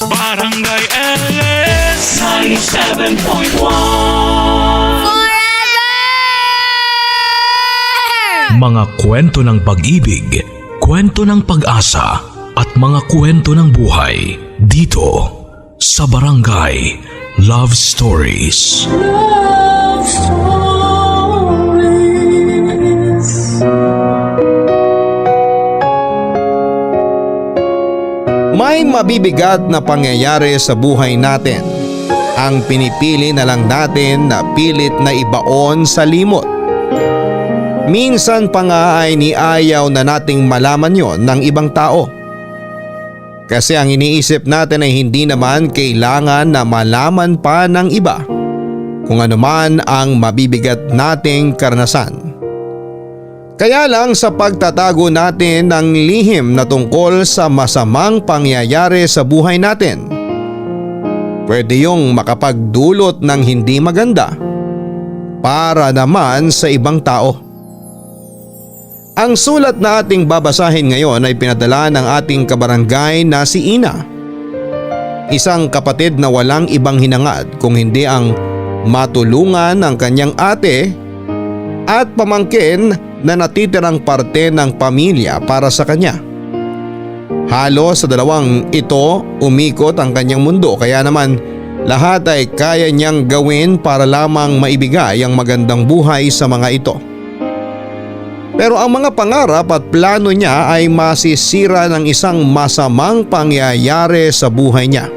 Barangay LS 97.1. Mga kwento ng pag-ibig, kwento ng pag-asa at mga kwento ng buhay dito sa Barangay Love Stories. Love Stories. May mabibigat na pangyayari sa buhay natin. Ang pinipili na lang natin na pilit na ibaon sa limot. Minsan pa nga ay niayaw na nating malaman yon ng ibang tao. Kasi ang iniisip natin ay hindi naman kailangan na malaman pa ng iba kung ano man ang mabibigat nating karanasan. Kaya lang sa pagtatago natin ng lihim na tungkol sa masamang pangyayari sa buhay natin, pwede yung makapagdulot ng hindi maganda para naman sa ibang tao. Ang sulat na ating babasahin ngayon ay pinadala ng ating kabarangay na si Ina. Isang kapatid na walang ibang hinangad kung hindi ang matulungan ang kanyang ate at pamangkin na natitirang parte ng pamilya para sa kanya. Halos sa dalawang ito umikot ang kanyang mundo, kaya naman lahat ay kaya niyang gawin para lamang maibigay ang magandang buhay sa mga ito. Pero ang mga pangarap at plano niya ay masisira ng isang masamang pangyayari sa buhay niya.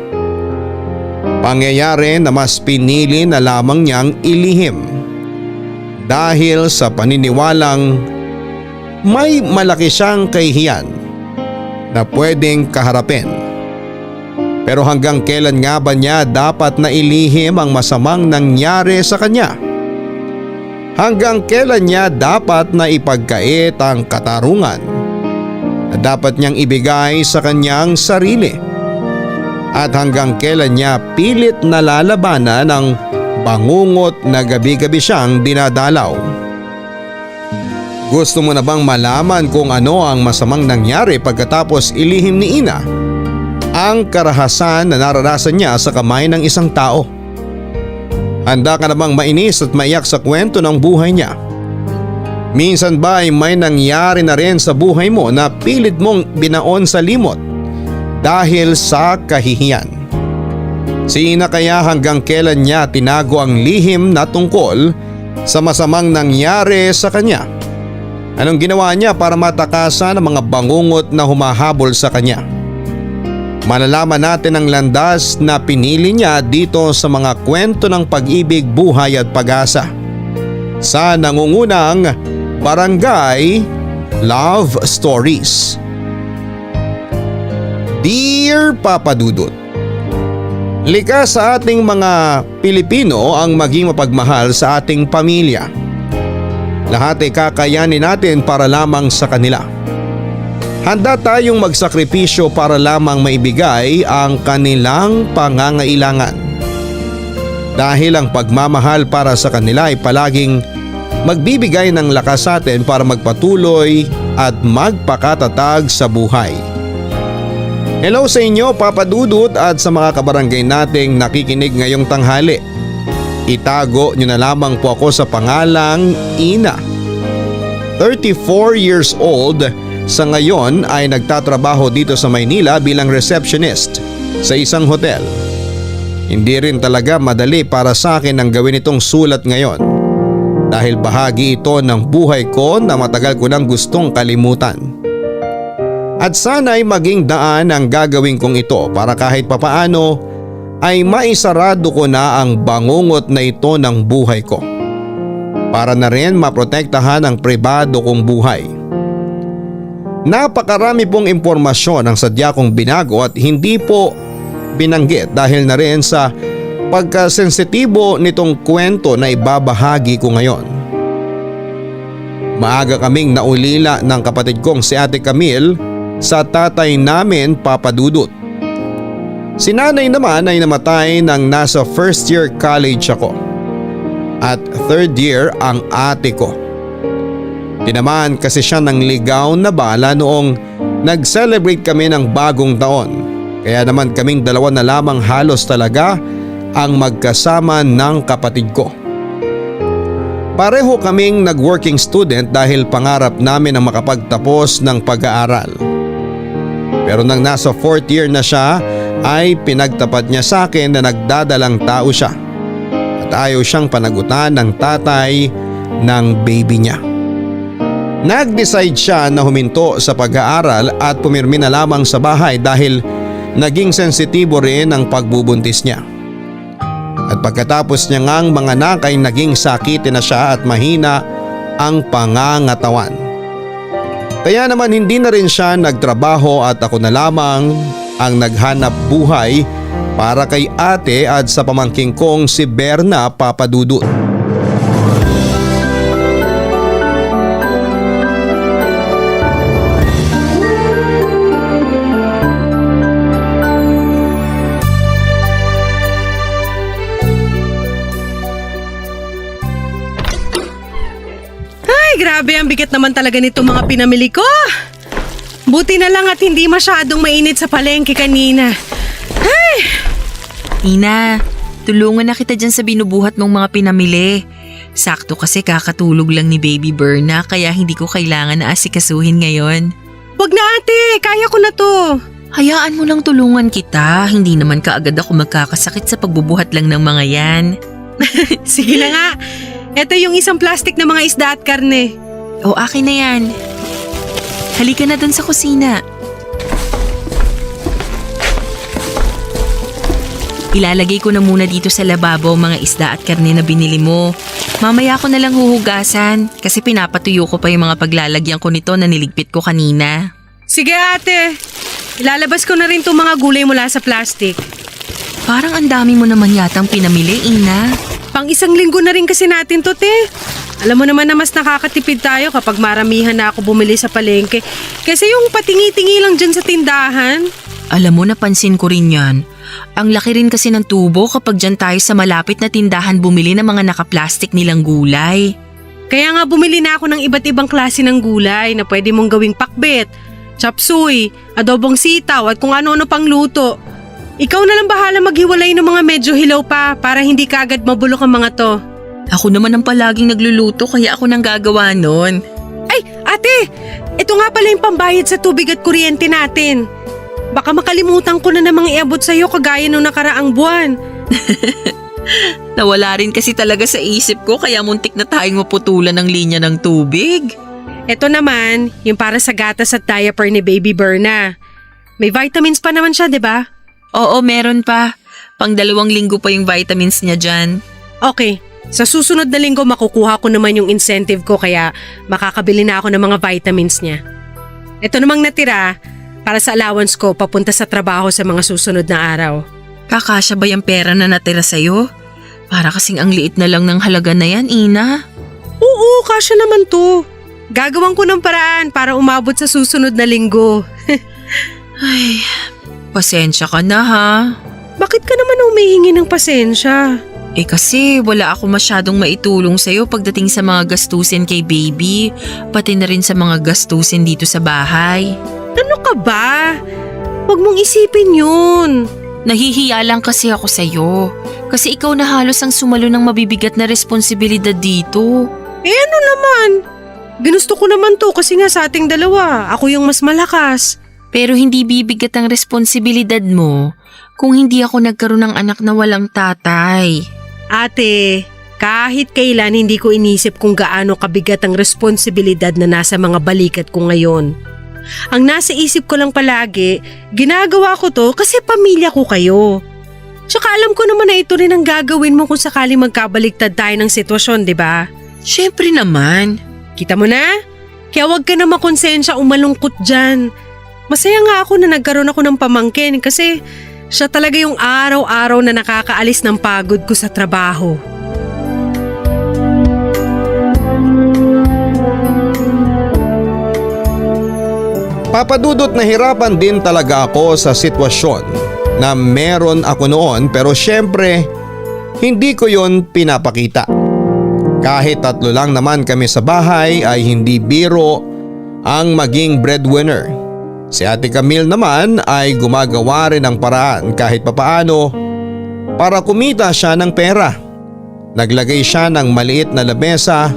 Pangyayari na mas pinili na lamang niyang ilihim dahil sa paniniwalang may malaki siyang kahihiyan na pwedeng kaharapin. Pero hanggang kailan nga ba niya dapat na ilihim ang masamang nangyari sa kanya? Hanggang kailan niya dapat na ipagkait ang katarungan na dapat niyang ibigay sa kanyang sarili? At hanggang kailan niya pilit na lalabanan ang bangungot na gabi-gabi siyang dinadalaw? Gusto mo na bang malaman kung ano ang masamang nangyari pagkatapos ilihim ni Ina ang karahasan na naranasan niya sa kamay ng isang tao? Handa ka na bang mainis at maiyak sa kwento ng buhay niya? Minsan ba ay may nangyari na rin sa buhay mo na pilit mong binaon sa limot dahil sa kahihiyan? Si Ina kaya hanggang kailan niya tinago ang lihim na tungkol sa masamang nangyari sa kanya? Anong ginawa niya para matakasan ang mga bangungot na humahabol sa kanya? Malalaman natin ang landas na pinili niya dito sa mga kwento ng pag-ibig, buhay at pag-asa sa nangungunang Barangay Love Stories. Dear Papa Dudut, likas sa ating mga Pilipino ang maging mapagmahal sa ating pamilya. Lahat ay kakayanin natin para lamang sa kanila. Handa tayong magsakripisyo para lamang maibigay ang kanilang pangangailangan. Dahil ang pagmamahal para sa kanila ay palaging magbibigay ng lakas sa atin para magpatuloy at magpakatatag sa buhay. Hello sa inyo Papa Dudut at sa mga kabarangay nating nakikinig ngayong tanghali. Itago niyo na lamang po ako sa pangalang Ina. 34 years old, sa ngayon ay nagtatrabaho dito sa Maynila bilang receptionist sa isang hotel. Hindi rin talaga madali para sa akin ang gawin itong sulat ngayon dahil bahagi ito ng buhay ko na matagal ko nang gustong kalimutan. At sana ay maging daan ang gagawin kong ito para kahit papaano ay maisarado ko na ang bangungot na ito ng buhay ko. Para na rin maprotektahan ang pribado kong buhay. Napakarami pong impormasyon ang sadya kong binago at hindi po binanggit dahil na rin sa pagkasensitibo nitong kwento na ibabahagi ko ngayon. Maaga kaming naulila ng kapatid kong si Ate Camille sa tatay namin Papa Dudut. Si nanay naman ay namatay nang nasa first year college ako at third year ang ate ko. Tinamaan kasi siya ng ligaw na bala noong nag-celebrate kami ng bagong taon Kaya naman kaming dalawa na lamang halos talaga ang magkasama ng kapatid ko. Pareho kaming nag-working student dahil pangarap namin ang makapagtapos ng pag-aaral. Pero nang nasa 4th year na siya ay pinagtapat niya sa akin na nagdadalang tao siya at ayaw siyang panagutan ng tatay ng baby niya. Nag-decide siya na huminto sa pag-aaral at pumirmi na lamang sa bahay dahil naging sensitibo rin ang pagbubuntis niya. At pagkatapos niya ngang manganak ay naging sakitin na siya at mahina ang pangangatawan. Kaya naman hindi na rin siya nagtrabaho at ako na lamang ang naghanap buhay para kay ate at sa pamangking kong si Berna Papadudut. Grabe, ang bigat naman talaga nito mga pinamili ko. Buti na lang at hindi masyadong mainit sa palengke kanina. Ay! Ina, tulungan na kita dyan sa binubuhat mong mga pinamili. Sakto kasi kakatulog lang ni Baby Berna kaya hindi ko kailangan na asikasuhin ngayon. Wag na ate, kaya ko na to. Hayaan mo lang tulungan kita, hindi naman kaagad ako magkakasakit sa pagbubuhat lang ng mga yan. Sige na nga. Ito yung isang plastic na mga isda at karne. O akin na yan. Halika na dun sa kusina. Ilalagay ko na muna dito sa lababo mga isda at karne na binili mo. Mamaya ko na lang huhugasan kasi pinapatuyo ko pa yung mga paglalagyan ko nito na niligpit ko kanina. Sige ate, ilalabas ko na rin itong mga gulay mula sa plastic. Parang ang dami mo naman yatang pinamili, Ina. Pang isang linggo na rin kasi natin to, te. Alam mo naman na mas nakakatipid tayo kapag maramihan na ako bumili sa palengke. Kasi yung patingi-tingi lang dyan sa tindahan. Alam mo, napansin ko rin yan. Ang laki rin kasi ng tubo kapag dyan tayo sa malapit na tindahan bumili ng mga naka-plastic nilang gulay. Kaya nga bumili na ako ng iba't ibang klase ng gulay na pwede mong gawing pakbet, chapsuy, adobong sitaw at kung ano-ano pang luto. Ikaw na lang bahala maghiwalay ng mga medyo hilaw pa para hindi kaagad mabulok ang mga to. Ako naman ang palaging nagluluto kaya ako nang gagawa nun. Ay, ate! Ito nga pala yung pambayad sa tubig at kuryente natin. Baka makalimutan ko na namang iabot sa'yo kagaya nung nakaraang buwan. Nawala rin kasi talaga sa isip ko kaya muntik na tayong maputulan ng linya ng tubig. Ito naman, yung para sa gatas at diaper ni Baby Berna. May vitamins pa naman siya, di ba? Oo, meron pa. Pang 2 linggo pa yung vitamins niya dyan. Okay, sa susunod na linggo makukuha ko naman yung incentive ko kaya makakabili na ako ng mga vitamins niya. Ito namang natira para sa allowance ko papunta sa trabaho sa mga susunod na araw. Kakasya ba yung pera na natira sa'yo? Para kasing ang liit na lang ng halaga na yan, Ina. Oo, kasya naman to. Gagawin ko ng paraan para umabot sa susunod na linggo. Ay, pasensya ka na ha. Bakit ka naman humihingi ng pasensya? Eh kasi wala ako masyadong maitulong sa'yo pagdating sa mga gastusin kay baby, pati na rin sa mga gastusin dito sa bahay. Ano ka ba? Huwag mong isipin yun. Nahihiya lang kasi ako sa'yo. Kasi ikaw na halos ang sumalo ng mabibigat na responsibilidad dito. Eh ano naman? Ginusto ko naman to kasi nga sa ating dalawa, ako yung mas malakas. Pero hindi bibigat ang responsibilidad mo kung hindi ako nagkaroon ng anak na walang tatay. Ate, kahit kailan hindi ko inisip kung gaano kabigat ang responsibilidad na nasa mga balikat ko ngayon. Ang nasa isip ko lang palagi, ginagawa ko to kasi pamilya ko kayo. Tsaka alam ko naman na ito rin ang gagawin mo kung sakaling magkabaliktad tayo ng sitwasyon, di ba? Siyempre naman. Kita mo na? Kaya wag ka na makonsensya o malungkot dyan. Masaya nga ako na nagkaroon ako ng pamangkin kasi siya talaga yung araw-araw na nakakaalis ng pagod ko sa trabaho. Papadudot nahirapan din talaga ako sa sitwasyon na meron ako noon pero syempre hindi ko yon pinapakita. Kahit 3 lang naman kami sa bahay ay hindi biro ang maging breadwinner. Si Ate Camille naman ay gumagawa rin ng paraan kahit papaano para kumita siya ng pera. Naglagay siya ng maliit na lamesa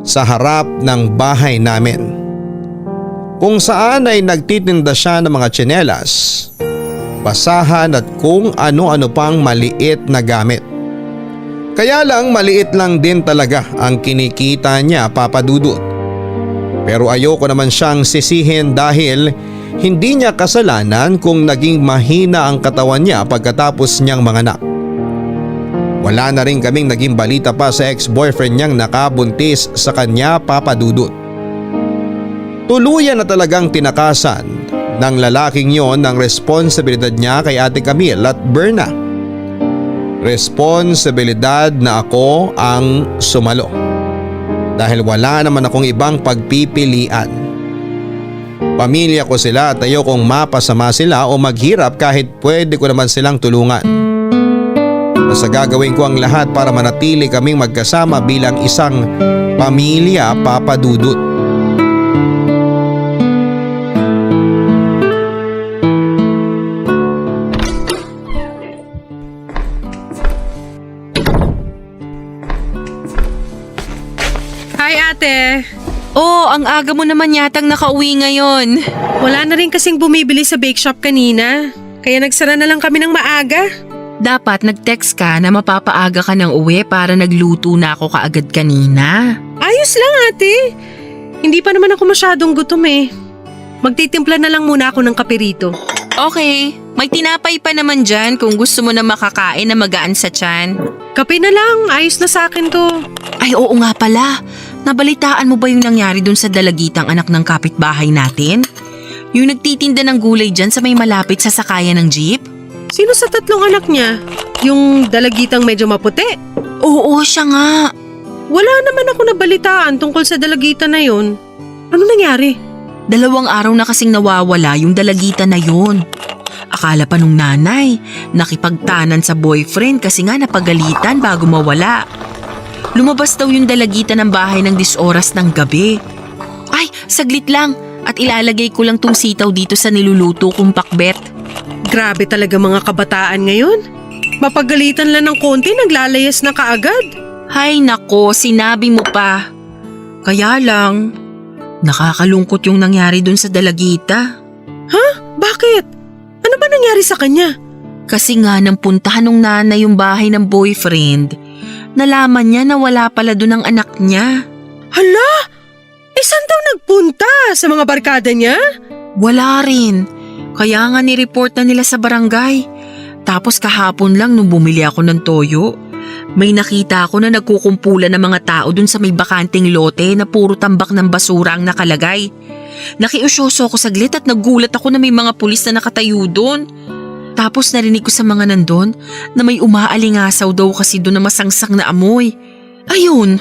sa harap ng bahay namin, kung saan ay nagtitinda siya ng mga tsinelas, basahan at kung ano-ano pang maliit na gamit. Kaya lang maliit lang din talaga ang kinikita niya, Papa Dudut. Pero ayoko naman siyang sisihin dahil hindi niya kasalanan kung naging mahina ang katawan niya pagkatapos niyang manganak. Wala na rin kaming naging balita pa sa ex-boyfriend niyang nakabuntis sa kanya, Papa Dudut. Tuluyan na talagang tinakasan ng lalaking yon ng responsibilidad niya kay Ate Camille at Berna. Responsibilidad na ako ang sumalo dahil wala naman akong ibang pagpipilian. Pamilya ko sila at ayokong mapasama sila o maghirap kahit pwede ko naman silang tulungan. Basta gagawin ko ang lahat para manatili kaming magkasama bilang isang pamilya, Papa Dudut. Hi ate! Oh, ang aga mo naman yatang nakauwi ngayon. Wala na rin kasing bumibili sa bake shop kanina. Kaya nagsara na lang kami ng maaga. Dapat nag-text ka na mapapaaga ka ng uwi para nagluto na ako kaagad kanina. Ayos lang ate. Hindi pa naman ako masyadong gutom eh. Magtitimpla na lang muna ako ng kape rito. Okay, may tinapay pa naman dyan kung gusto mo na makakain na magaan sa tiyan. Kape na lang, ayos na sa akin to. Ay oo nga pala, nabalitaan mo ba yung nangyari dun sa dalagitang anak ng kapitbahay natin? Yung nagtitinda ng gulay dyan sa may malapit sa sakayan ng jeep? Sino sa tatlong anak niya? Yung dalagitang medyo maputi? Oo, siya nga. Wala naman ako nabalitaan tungkol sa dalagitan na yun. Ano nangyari? 2 araw na kasing nawawala yung dalagitan na yun. Akala pa nung nanay, nakipagtanan sa boyfriend kasi nga napagalitan bago mawala. Lumabas daw yung dalagitan ng bahay ng 10 oras ng gabi. Ay, saglit lang at ilalagay ko lang tong sitaw dito sa niluluto kong pakbet. Grabe talaga mga kabataan ngayon. Mapagalitan lang ng konti, naglalayas na kaagad. Hay nako, sinabi mo pa. Kaya lang, nakakalungkot yung nangyari dun sa dalagita. Ha? Bakit? Ano ba nangyari sa kanya? Kasi nga nang puntahan ng nanay yung bahay ng boyfriend, nalaman niya na wala pala dun ang anak niya. Hala? Saan daw nagpunta? Sa mga barkada niya? Wala rin. Kaya nga nireport na nila sa barangay. Tapos kahapon lang nung bumili ako ng toyo, may nakita ako na nagkukumpulan ng mga tao dun sa may bakanting lote na puro tambak ng basura ang nakalagay. Nakiusyoso ako saglit at nagulat ako na may mga pulis na nakatayo dun. Tapos narinig ko sa mga nandun na may umaalingasaw daw kasi dun na masangsang na amoy. Ayun,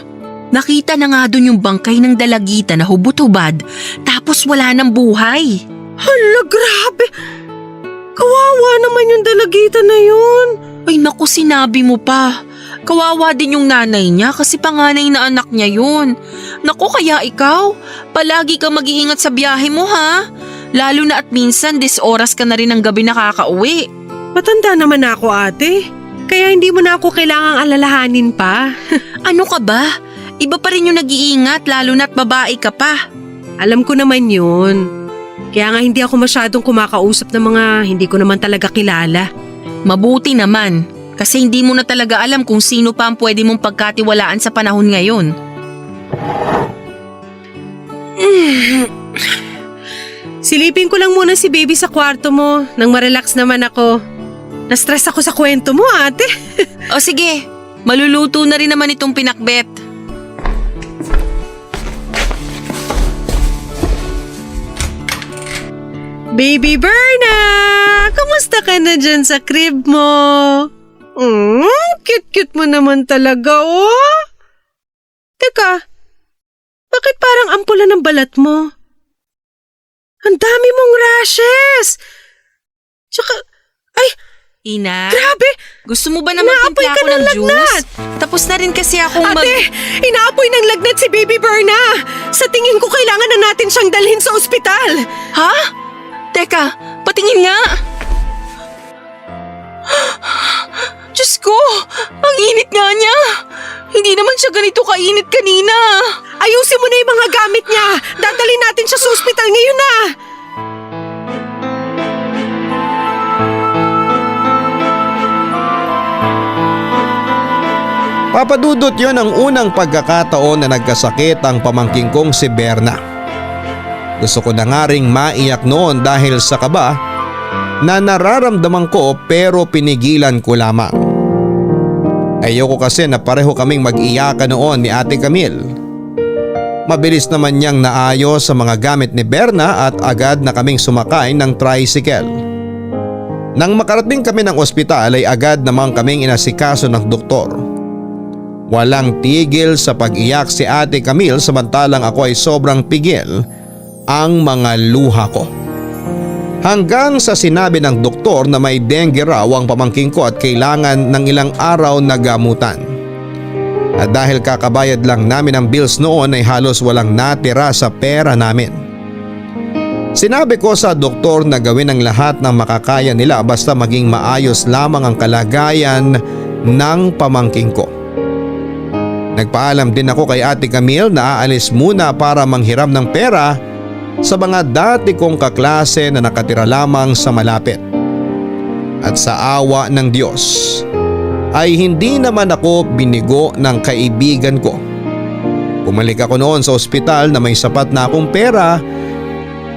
nakita na nga dun yung bangkay ng dalagita na hubot-hubad tapos wala ng buhay. Hala, grabe! Kawawa naman yung dalagita na yun. Ay naku, sinabi mo pa. Kawawa din yung nanay niya kasi panganay na anak niya yun. Naku, kaya ikaw, palagi kang mag-iingat sa biyahe mo ha. Lalo na at minsan 10 oras ka na rin ng gabi nakakauwi. Matanda naman ako ate. Kaya hindi mo na ako kailangang alalahanin pa. Ano ka ba? Iba pa rin yung nag-iingat lalo na't babae ka pa. Alam ko naman yun. Kaya nga hindi ako masyadong kumakausap ng mga hindi ko naman talaga kilala. Mabuti naman kasi hindi mo na talaga alam kung sino pa ang pwede mong pagkatiwalaan sa panahon ngayon. Silipin ko lang muna si baby sa kwarto mo nang marelax naman ako. Na-stress ako sa kwento mo ate. O sige, maluluto na rin naman itong pinakbet. Baby Berna! Kamusta ka na dyan sa crib mo? Cute-cute mo naman talaga, oh! Teka, bakit parang ampula ng balat mo? Ang dami mong rashes! Tsaka, ay, Ina, grabe! gusto mo ba na magtimpla Inaapoy ka ako ng ng lagnat! juice? Tapos na rin kasi akong Ate, inaapoy ng lagnat si Baby Berna! Sa tingin ko kailangan na natin siyang dalhin sa ospital! Ha? Teka, patingin nga. Diyos ko, ang init nga niya. Hindi naman siya ganito kainit kanina. Ayusin mo na yung mga gamit niya. Dadalhin natin siya sa ospital ngayon na. Papadudot yon ang unang pagkakataon na nagkasakit ang pamangking kong si Berna. Gusto ko na nga ring maiyak noon dahil sa kaba na nararamdaman ko pero pinigilan ko lamang. Ayoko kasi na pareho kaming mag-iyakan noon ni Ate Camille. Mabilis naman niyang naayos sa mga gamit ni Berna at agad na kaming sumakay ng tricycle. Nang makarating kami ng ospital ay agad namang kaming inasikaso ng doktor. Walang tigil sa pag-iyak si Ate Camille samantalang ako ay sobrang pigil ang mga luha ko. Hanggang sa sinabi ng doktor na may dengue raw ang pamangking ko at kailangan ng ilang araw na gamutan. At dahil kakabayad lang namin ang bills noon ay halos walang natira sa pera namin. Sinabi ko sa doktor na gawin ang lahat ng makakaya nila basta maging maayos lamang ang kalagayan ng pamangking ko. Nagpaalam din ako kay Ate Camille na aalis muna para manghiram ng pera sa mga dati kong kaklase na nakatira lamang sa malapit. At sa awa ng Diyos ay hindi naman ako binigo ng kaibigan ko. Bumalik ako noon sa ospital na may sapat na akong pera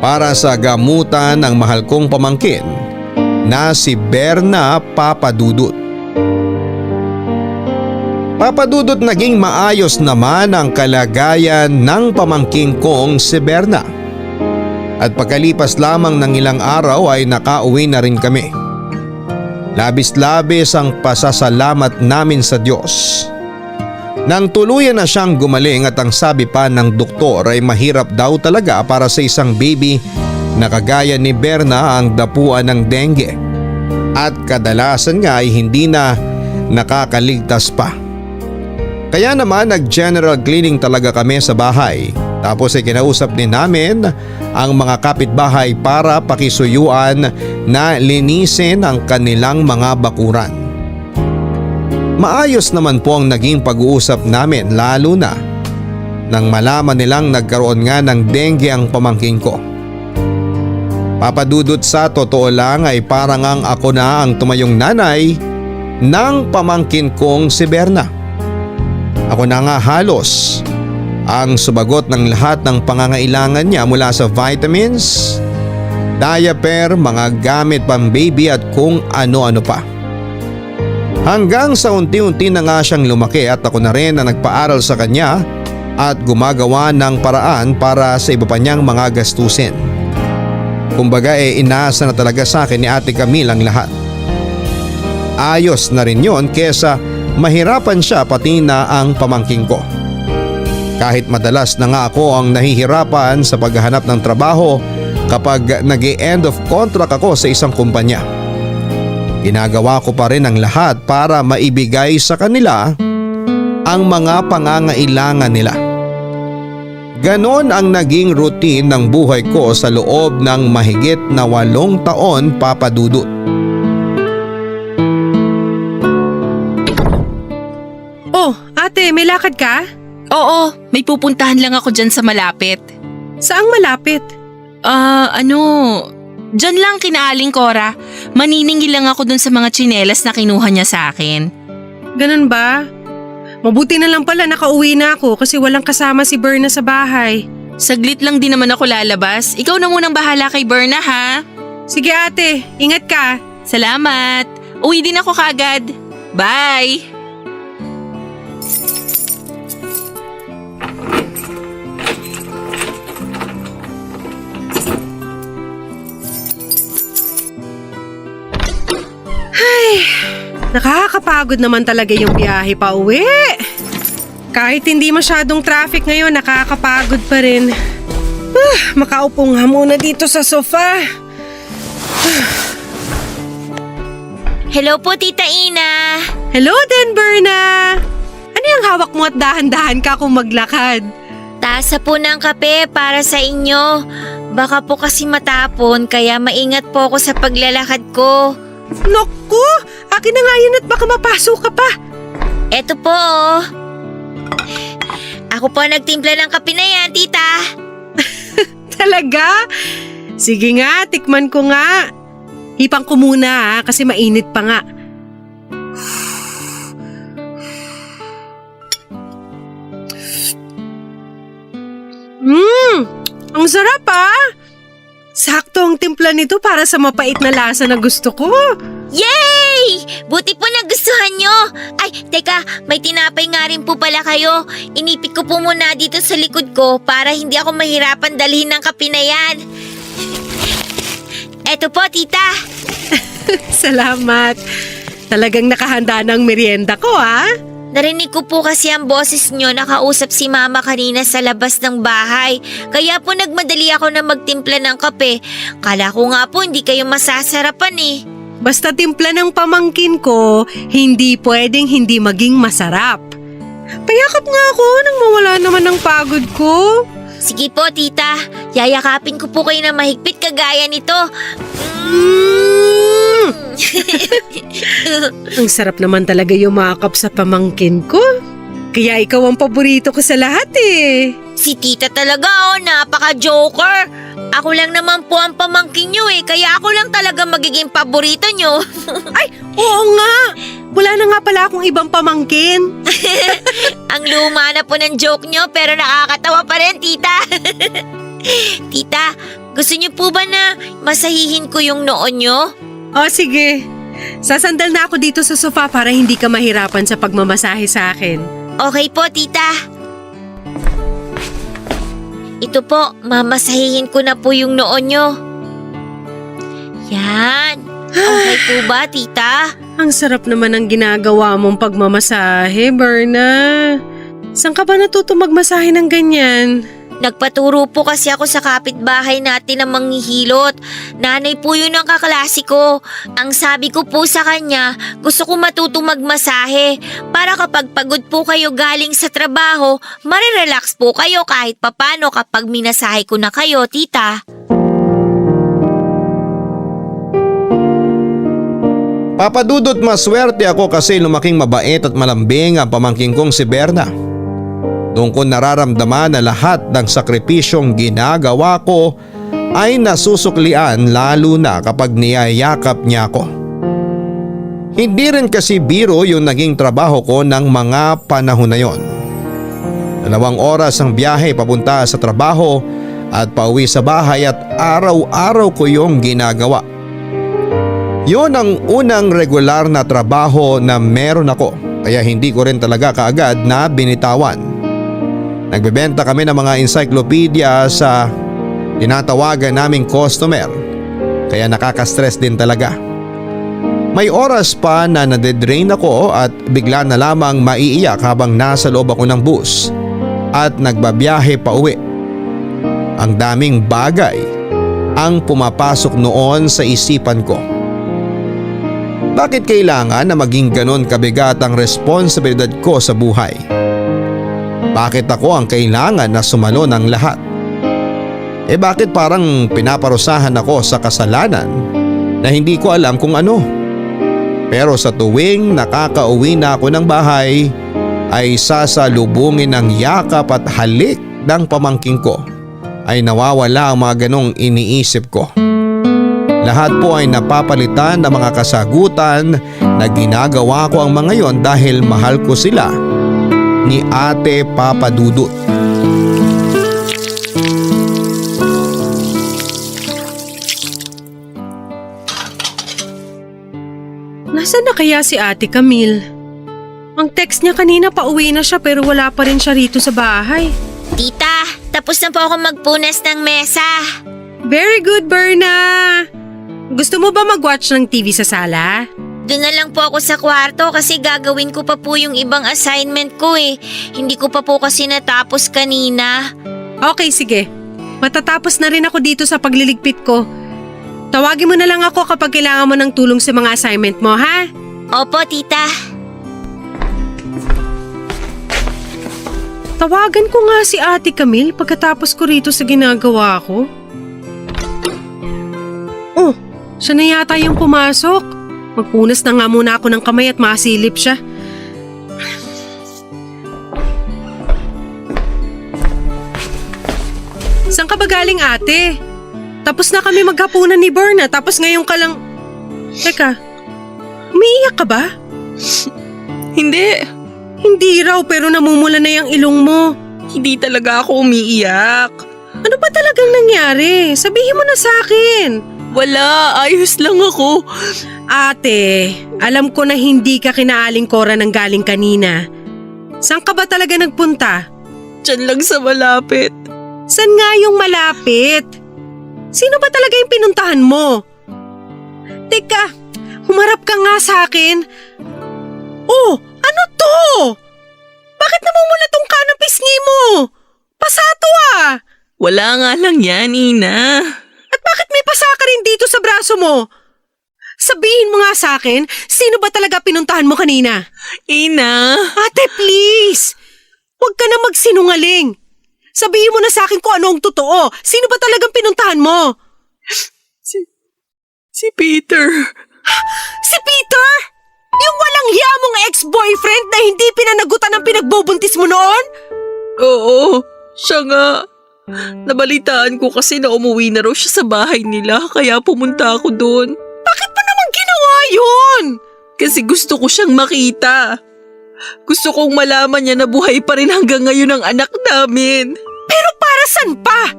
para sa gamutan ng mahal kong pamangkin na si Berna Papadudut. Papadudot naging maayos naman ang kalagayan ng pamangking kong si Berna. At pagkalipas lamang ng ilang araw ay nakauwi na rin kami. Labis-labis ang pasasalamat namin sa Diyos. Nang tuluyan na siyang gumaling at ang sabi pa ng doktor ay mahirap daw talaga para sa isang baby na kagaya ni Berna ang dapuan ng dengue. At kadalasan nga ay hindi na nakakaligtas pa. Kaya naman nag-general cleaning talaga kami sa bahay. Tapos ay kinausap din namin ang mga kapitbahay para pakisuyuan na linisin ang kanilang mga bakuran. Maayos naman po ang naging pag-uusap namin lalo na nang malaman nilang nagkaroon nga ng dengue ang pamangking ko. Papadudot sa totoo lang ay parang ang ako na ang tumayong nanay ng pamangkin kong si Berna. Ako na nga halos ang sumagot ng lahat ng pangangailangan niya mula sa vitamins, diaper, mga gamit pang baby at kung ano-ano pa. Hanggang sa unti-unti na nga siyang lumaki at ako na rin na nagpaaral sa kanya at gumagawa ng paraan para sa iba pa niyang mga gastusin. Kumbaga inaasa na talaga sa akin ni Ate Camille ang lahat. Ayos na rin yon kesa mahirapan siya pati na ang pamangking ko. Kahit madalas na nga ako ang nahihirapan sa paghahanap ng trabaho kapag nag-e-end of contract ako sa isang kumpanya. Ginagawa ko pa rin ang lahat para maibigay sa kanila ang mga pangangailangan nila. Ganon ang naging routine ng buhay ko sa loob ng mahigit na 8 taon, Papadudut. Oh, ate, may lakad ka? Oo, may pupuntahan lang ako dyan sa malapit. Saang malapit? Dyan lang kina Aling Cora. Maniningil lang ako dun sa mga tsinelas na kinuha niya sa akin. Ganun ba? Mabuti na lang pala nakauwi na ako kasi walang kasama si Berna sa bahay. Saglit lang din naman ako lalabas. Ikaw na munang bahala kay Berna, ha? Sige ate, ingat ka. Salamat. Uwi din ako kagad. Bye! Nakakapagod naman talaga yung biyahe pa uwi. Kahit hindi masyadong traffic ngayon, nakakapagod pa rin. Makaupo nga muna dito sa sofa. Hello po, Tita Ina. Hello din, Berna. Ano yung hawak mo at dahan-dahan ka kung maglakad? Tasa po ng kape para sa inyo. Baka po kasi matapon kaya maingat po ako sa paglalakad ko. Naku! Akin na nga yan at baka mapasok ka pa. Eto po. Ako po nagtimpla ng kape na yan, tita. Talaga? Sige nga, tikman ko nga. Hipang ko muna kasi mainit pa nga. Ang sarap Sakto ang timpla nito para sa mapait na lasa na gusto ko. Yay! Buti po nagustuhan nyo. Ay, teka, may tinapay nga rin po pala kayo. Inipit ko po muna dito sa likod ko para hindi ako mahirapan dalhin ng kape na yan. Eto po, tita. Salamat. Talagang nakahanda ng merienda ko Narinig ko po kasi ang boses nyo nakausap si mama kanina sa labas ng bahay. Kaya po nagmadali ako na magtimpla ng kape. Kala ko nga po hindi kayo masasarapan Basta timpla ng pamangkin ko, hindi pwedeng hindi maging masarap. Payakap nga ako nang mawala naman ang pagod ko. Sige po, tita. Yayakapin ko po kayo na mahigpit kagaya nito. Ang sarap naman talaga yumakap sa pamangkin ko. Kaya ikaw ang paborito ko sa lahat Si tita talaga napaka-joker. Ako lang naman po ang pamangkin nyo kaya ako lang talaga magiging paborito nyo. Ay, oo nga. Wala na nga pala akong ibang pamangkin. Ang luma na po ng joke nyo pero nakakatawa pa rin, tita. Tita, gusto nyo po ba na masahihin ko yung noon nyo? O sige, sasandal na ako dito sa sofa para hindi ka mahirapan sa pagmamasahe sa akin. Okay po, tita. Ito po, mamasahihin ko na po yung noon nyo. Yan. Okay po ba, tita? Ang sarap naman ng ginagawa mong pagmamasahe, Berna. Saan ka ba natuto magmasahe ng ganyan? Nagpaturo po kasi ako sa kapitbahay natin ng manghihilot. Nanay po yun ang kaklase ko. Ang sabi ko po sa kanya, gusto ko matutong magmasahe. Para kapag pagod po kayo galing sa trabaho, marirelax po kayo kahit papano kapag minasahe ko na kayo, tita. Papadudot maswerte ako kasi lumaking mabait at malambing ang pamangking kong si Berna. Doon ko nararamdaman na lahat ng sakripisyong ginagawa ko ay nasusuklian lalo na kapag niyayakap niya ako. Hindi rin kasi biro yung naging trabaho ko ng mga panahon na yon. 2 oras ang biyahe papunta sa trabaho at pauwi sa bahay at araw-araw ko yung ginagawa. Yon ang unang regular na trabaho na meron ako kaya hindi ko rin talaga kaagad na binitawan. Nagbebenta kami ng mga encyclopedia sa tinatawagan naming customer kaya nakaka-stress din talaga. May oras pa na nade-drain ako at bigla na lamang maiiyak habang nasa loob ako ng bus at nagbabiyahe pa uwi. Ang daming bagay ang pumapasok noon sa isipan ko. Bakit kailangan na maging ganon kabigat ang responsibilidad ko sa buhay? Bakit ako ang kailangan na sumalo ng lahat? Bakit parang pinaparusahan ako sa kasalanan na hindi ko alam kung ano? Pero sa tuwing nakakauwi na ako ng bahay ay sasalubungin ng yakap at halik ng pamangking ko ay nawawala ang mga ganong iniisip ko. Lahat po ay napapalitan ng mga kasagutan na ginagawa ko ang mga yon dahil mahal ko sila ni Ate Papadudot. Nasaan na kaya si Ate Camille? Ang text niya kanina pauwi na siya pero wala pa rin siya rito sa bahay. Tita, tapos na po ako magpunas ng mesa. Very good, Berna! Gusto mo ba mag-watch ng TV sa sala? Doon na lang po ako sa kwarto kasi gagawin ko pa po yung ibang assignment ko Hindi ko pa po kasi natapos kanina. Okay, sige. Matatapos na rin ako dito sa pagliligpit ko. Tawagin mo na lang ako kapag kailangan mo ng tulong sa mga assignment mo, ha? Opo, tita. Tawagan ko nga si Ate Camille pagkatapos ko rito sa ginagawa ko. Siya na yata yung pumasok. Magpunas na nga muna ako ng kamay at masilip siya. Saan ka ba galing, ate? Tapos na kami maghapunan ni Berna, tapos ngayon ka lang… Teka, umiiyak ka ba? Hindi. Hindi raw, pero namumula na yung ilong mo. Hindi talaga ako umiiyak. Ano ba talagang nangyari? Sabihin mo na sa akin. Wala, ayos lang ako. Ate, alam ko na hindi ka kinaaling Cora ng galing kanina. Saan ka ba talaga nagpunta? Diyan lang sa malapit. Saan nga yung malapit? Sino ba talaga yung pinuntahan mo? Teka, humarap ka nga sa akin. Oh, ano to? Bakit namumula tong kanang pisngi mo? Pasato ah! Wala nga lang yan, Ina. At bakit may pasa ka rin dito sa braso mo? Sabihin mo nga sa akin, sino ba talaga pinuntahan mo kanina? Ina. Ate, please! Huwag ka na magsinungaling. Sabihin mo na sa akin kung ano ang totoo. Sino ba talagang pinuntahan mo? Si Peter. Si Peter? Yung walang hiya mong ex-boyfriend na hindi pinanagutan ng pinagbubuntis mo noon? Oo, siya nga. Nabalitaan ko kasi na umuwi na raw siya sa bahay nila kaya pumunta ako doon. Bakit pa naman ginawa yun? Kasi gusto ko siyang makita. Gusto kong malaman niya na buhay pa rin hanggang ngayon ang anak namin. Pero para saan pa?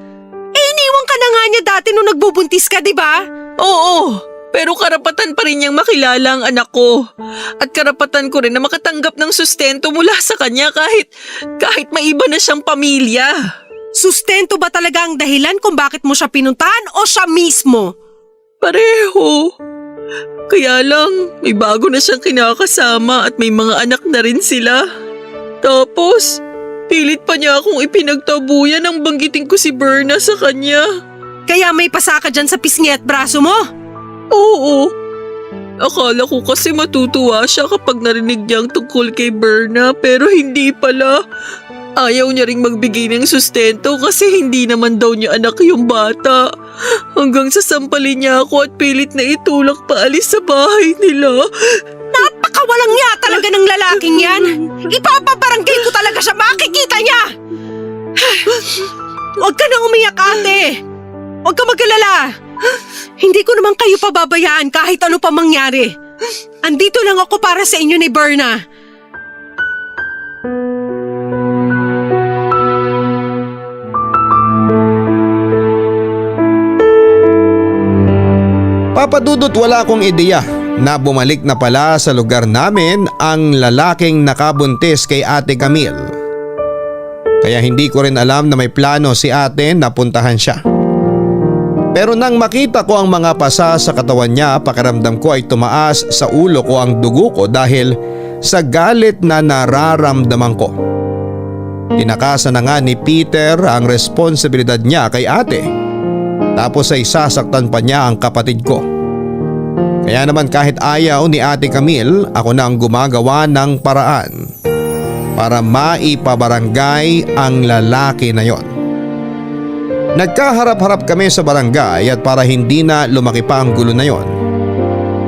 Iniwan ka na nga niya dati nung nagbubuntis ka, di ba? Oo, pero karapatan pa rin niyang makilala ang anak ko. At karapatan ko rin na makatanggap ng sustento mula sa kanya kahit may iba na siyang pamilya. Sustento ba talaga ang dahilan kung bakit mo siya pinuntahan o siya mismo? Pareho. Kaya lang, may bago na siyang kinakasama at may mga anak na rin sila. Tapos, pilit pa niya akong ipinagtabuyan nang banggitin ko si Berna sa kanya. Kaya may pasa ka dyan sa pisngi at braso mo? Oo. Akala ko kasi matutuwa siya kapag narinig niyang tungkol kay Berna pero hindi pala. Ayaw niya ring magbigay ng sustento kasi hindi naman daw niya anak yung bata. Hanggang sasampalin niya ako at pilit na itulak paalis sa bahay nila. Napakawalang niya talaga ng lalaking yan. Ipapabarangay ko talaga siya, makikita niya. Huwag ka nang umiyak, ate. Huwag ka mag-alala. Hindi ko naman kayo pababayaan kahit ano pa mangyari. Andito lang ako para sa inyo ni Berna. Papadudot wala akong ideya na bumalik na pala sa lugar namin ang lalaking nakabuntis kay Ate Camille. Kaya hindi ko rin alam na may plano si ate na puntahan siya. Pero nang makita ko ang mga pasa sa katawan niya, pakiramdam ko ay tumaas sa ulo ko ang dugo ko dahil sa galit na nararamdaman ko. Tinakasan na nga ni Peter ang responsibilidad niya kay ate. Tapos ay sasaktan pa niya ang kapatid ko. Kaya naman kahit ayaw ni Ate Camille, ako na ang gumagawa ng paraan para maipabarangay ang lalaki na yon. Nagkaharap-harap kami sa barangay at para hindi na lumaki pa ang gulo na yon,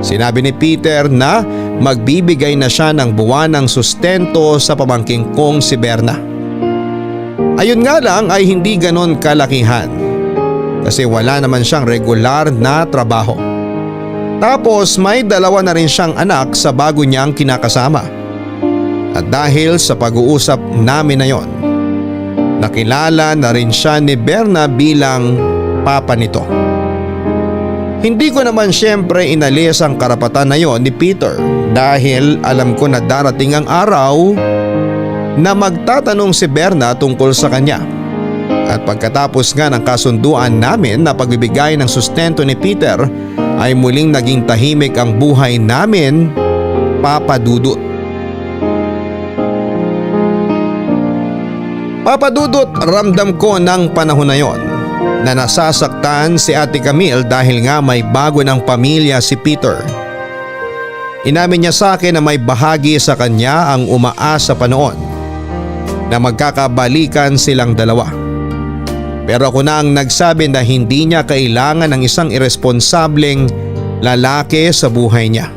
sinabi ni Peter na magbibigay na siya ng buwanang sustento sa pamangking kong si Berna. Ayun nga lang ay hindi ganon kalakihan kasi wala naman siyang regular na trabaho. Tapos may dalawa na rin siyang anak sa bago niyang kinakasama. At dahil sa pag-uusap namin na yon, nakilala na rin siya ni Berna bilang papa nito. Hindi ko naman siyempre inalis ang karapatan na yon ni Peter dahil alam ko na darating ang araw na magtatanong si Berna tungkol sa kanya. At pagkatapos nga ng kasunduan namin na pagbibigay ng sustento ni Peter ay muling naging tahimik ang buhay namin, Papa Dudut. Papa Dudut, ramdam ko ng panahon na yon na nasasaktan si Ate Camille dahil nga may bago ng pamilya si Peter. Inamin niya sa akin na may bahagi sa kanya ang umaasa pa noon na magkakabalikan silang dalawa. Pero ako na ang nagsabi na hindi niya kailangan ng isang irresponsableng lalaki sa buhay niya.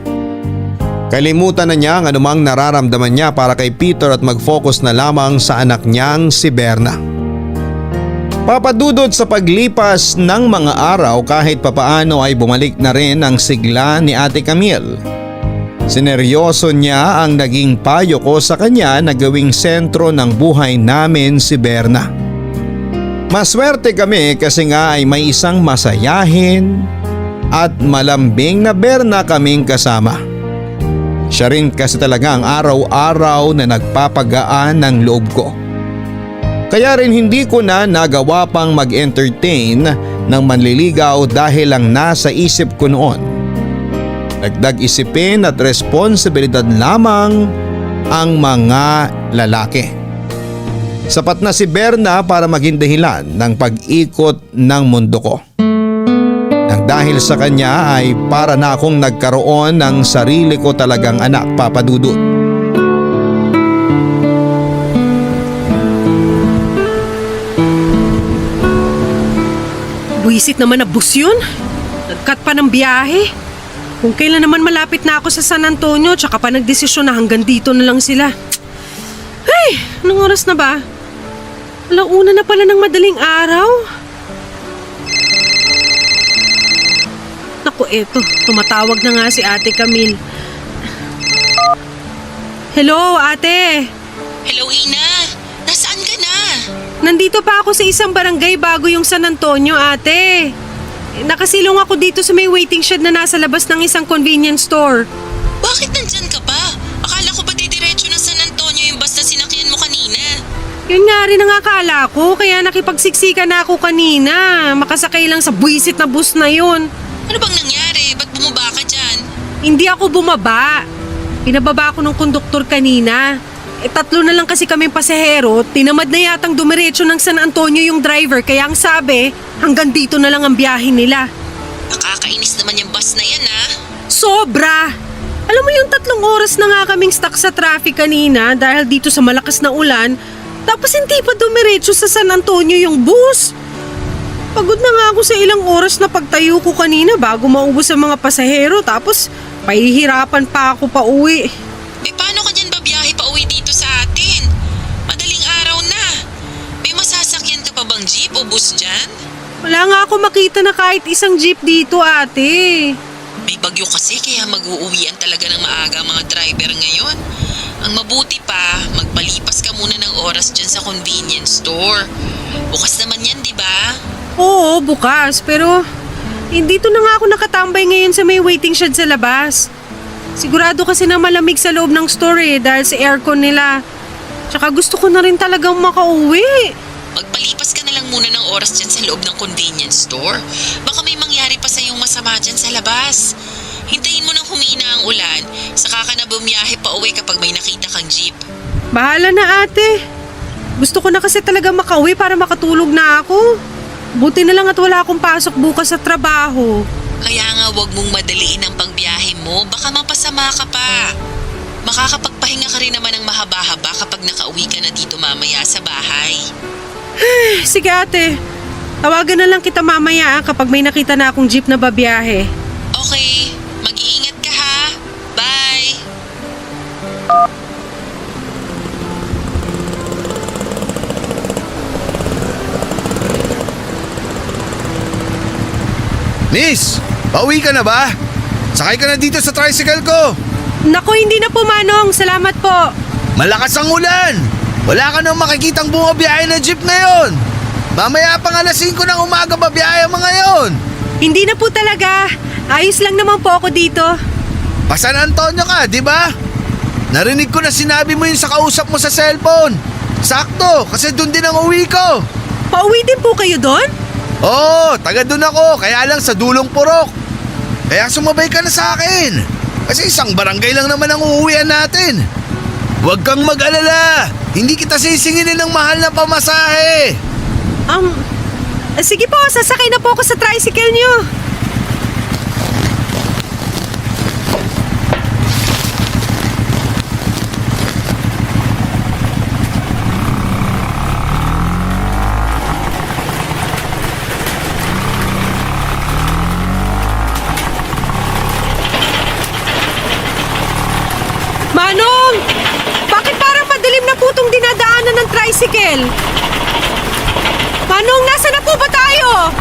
Kalimutan na niya ang anumang nararamdaman niya para kay Peter at mag-focus na lamang sa anak niyang si Berna. Papadudod sa paglipas ng mga araw kahit papaano ay bumalik na rin ang sigla ni Ate Camille. Sineryoso niya ang naging payo ko sa kanya na gawing sentro ng buhay namin si Berna. Maswerte kami kasi nga ay may isang masayahin at malambing na Berna kaming kasama. Siya rin kasi talaga ang araw-araw na nagpapagaan ng loob ko. Kaya rin hindi ko na nagawa pang mag-entertain ng manliligaw dahil lang nasa isip ko noon. Dagdag isipin at responsibilidad lamang ang mga lalaki. Sapat na si Berna para maging dahilan ng pag-ikot ng mundo ko. Nang dahil sa kanya ay para na akong nagkaroon ng sarili ko talagang anak, Papa Dudut. Buisit naman na bus yun. Nag-cut pa ng biyahe. Kung kailan naman malapit na ako sa San Antonio, tsaka pa nagdesisyon na hanggang dito na lang sila. Ay, anong oras na ba? Alauna na pala ng madaling araw. Naku, eto. Tumatawag na nga si Ate Camille. Hello, ate. Hello, Ina. Nasaan ka na? Nandito pa ako sa isang barangay bago yung San Antonio, ate. Nakasilong ako dito sa may waiting shed na nasa labas ng isang convenience store. Bakit nandyan ka pa? Akala ko ba didiretso ng San Antonio yung bus na sinakyan mo kanina? Yun nga rin ang akala ko, kaya nakipagsiksika na ako kanina. Makasakay lang sa buwisit na bus na yun. Ano bang nangyari? Ba't bumaba ka dyan? Hindi ako bumaba. Pinababa ako ng konduktor kanina. 3 na lang kasi kaming pasahero, tinamad na yatang dumiretso ng San Antonio yung driver kaya ang sabi, hanggang dito na lang ang biyahe nila. Nakakainis naman yung bus na yan, ha? Sobra! Alam mo yung 3 oras na nga kaming stuck sa traffic kanina dahil dito sa malakas na ulan, tapos hindi pa dumiretso sa San Antonio yung bus. Pagod na nga ako sa ilang oras na pagtayo ko kanina bago maubos ang mga pasahero, tapos pahihirapan pa ako pa uwi. Eh paano ka dyan babiyahe pa uwi dito sa atin? Madaling araw na. May masasakyan ka pa bang jeep o bus dyan? Wala nga ako makita na kahit isang jeep dito, ate. May bagyo kasi kaya mag-uuwian talaga ng maaga ang mga driver ngayon. Ang mabuti pa, magpalipas ka muna ng oras dyan sa convenience store. Bukas naman yan, di ba? Oo, bukas. Pero dito na nga ako nakatambay ngayon sa may waiting shed sa labas. Sigurado kasi na malamig sa loob ng store dahil sa aircon nila. Tsaka gusto ko na rin talagang makauwi. Magpalipas ka na lang muna ng oras dyan sa loob ng convenience store. Baka may mangyari pa sa iyong masama dyan sa labas. Hintayin mo nang humina ang ulan, saka ka na bumiyahe pa uwi kapag may nakita kang jeep. Bahala na, ate. Gusto ko na kasi talaga makauwi para makatulog na ako. Buti na lang at wala akong pasok bukas sa trabaho. Kaya nga wag mong madaliin ang pagbiyahe mo, baka mapasama ka pa. Makakapagpahinga ka rin naman ng mahaba-haba kapag nakauwi ka na dito mamaya sa bahay. Sige, ate. Tawagan na lang kita mamaya kapag may nakita na akong jeep na babiyahe. Okay, mag-iingat ka ha. Bye! Miss, pauwi ka na ba? Sakay ka na dito sa tricycle ko. Naku, hindi na po, Manong. Salamat po. Malakas ang ulan. Wala ka nang makikitang bumabiyahe na jeep ngayon. Mamaya pang 5:00 ng umaga babiyahe ang mga yon. Hindi na po talaga. Ayos lang naman po ako dito. Pa San Antonio ka, di ba? Narinig ko na sinabi mo yun sa kausap mo sa cellphone. Sakto, kasi doon din ang uwi ko. Pauwi din po kayo doon? Oo, taga doon ako, kaya lang sa dulong purok. Kaya sumabay ka na sa akin. Kasi isang barangay lang naman ang uuwian natin. Huwag kang mag-alala. Hindi kita sisingilin ng mahal na pamasahe. Sige po, sasakay na po ako sa tricycle niyo. Manong! Bakit parang madilim na po itong dinadaanan ng tricycle? Manong, nasa na po ba tayo?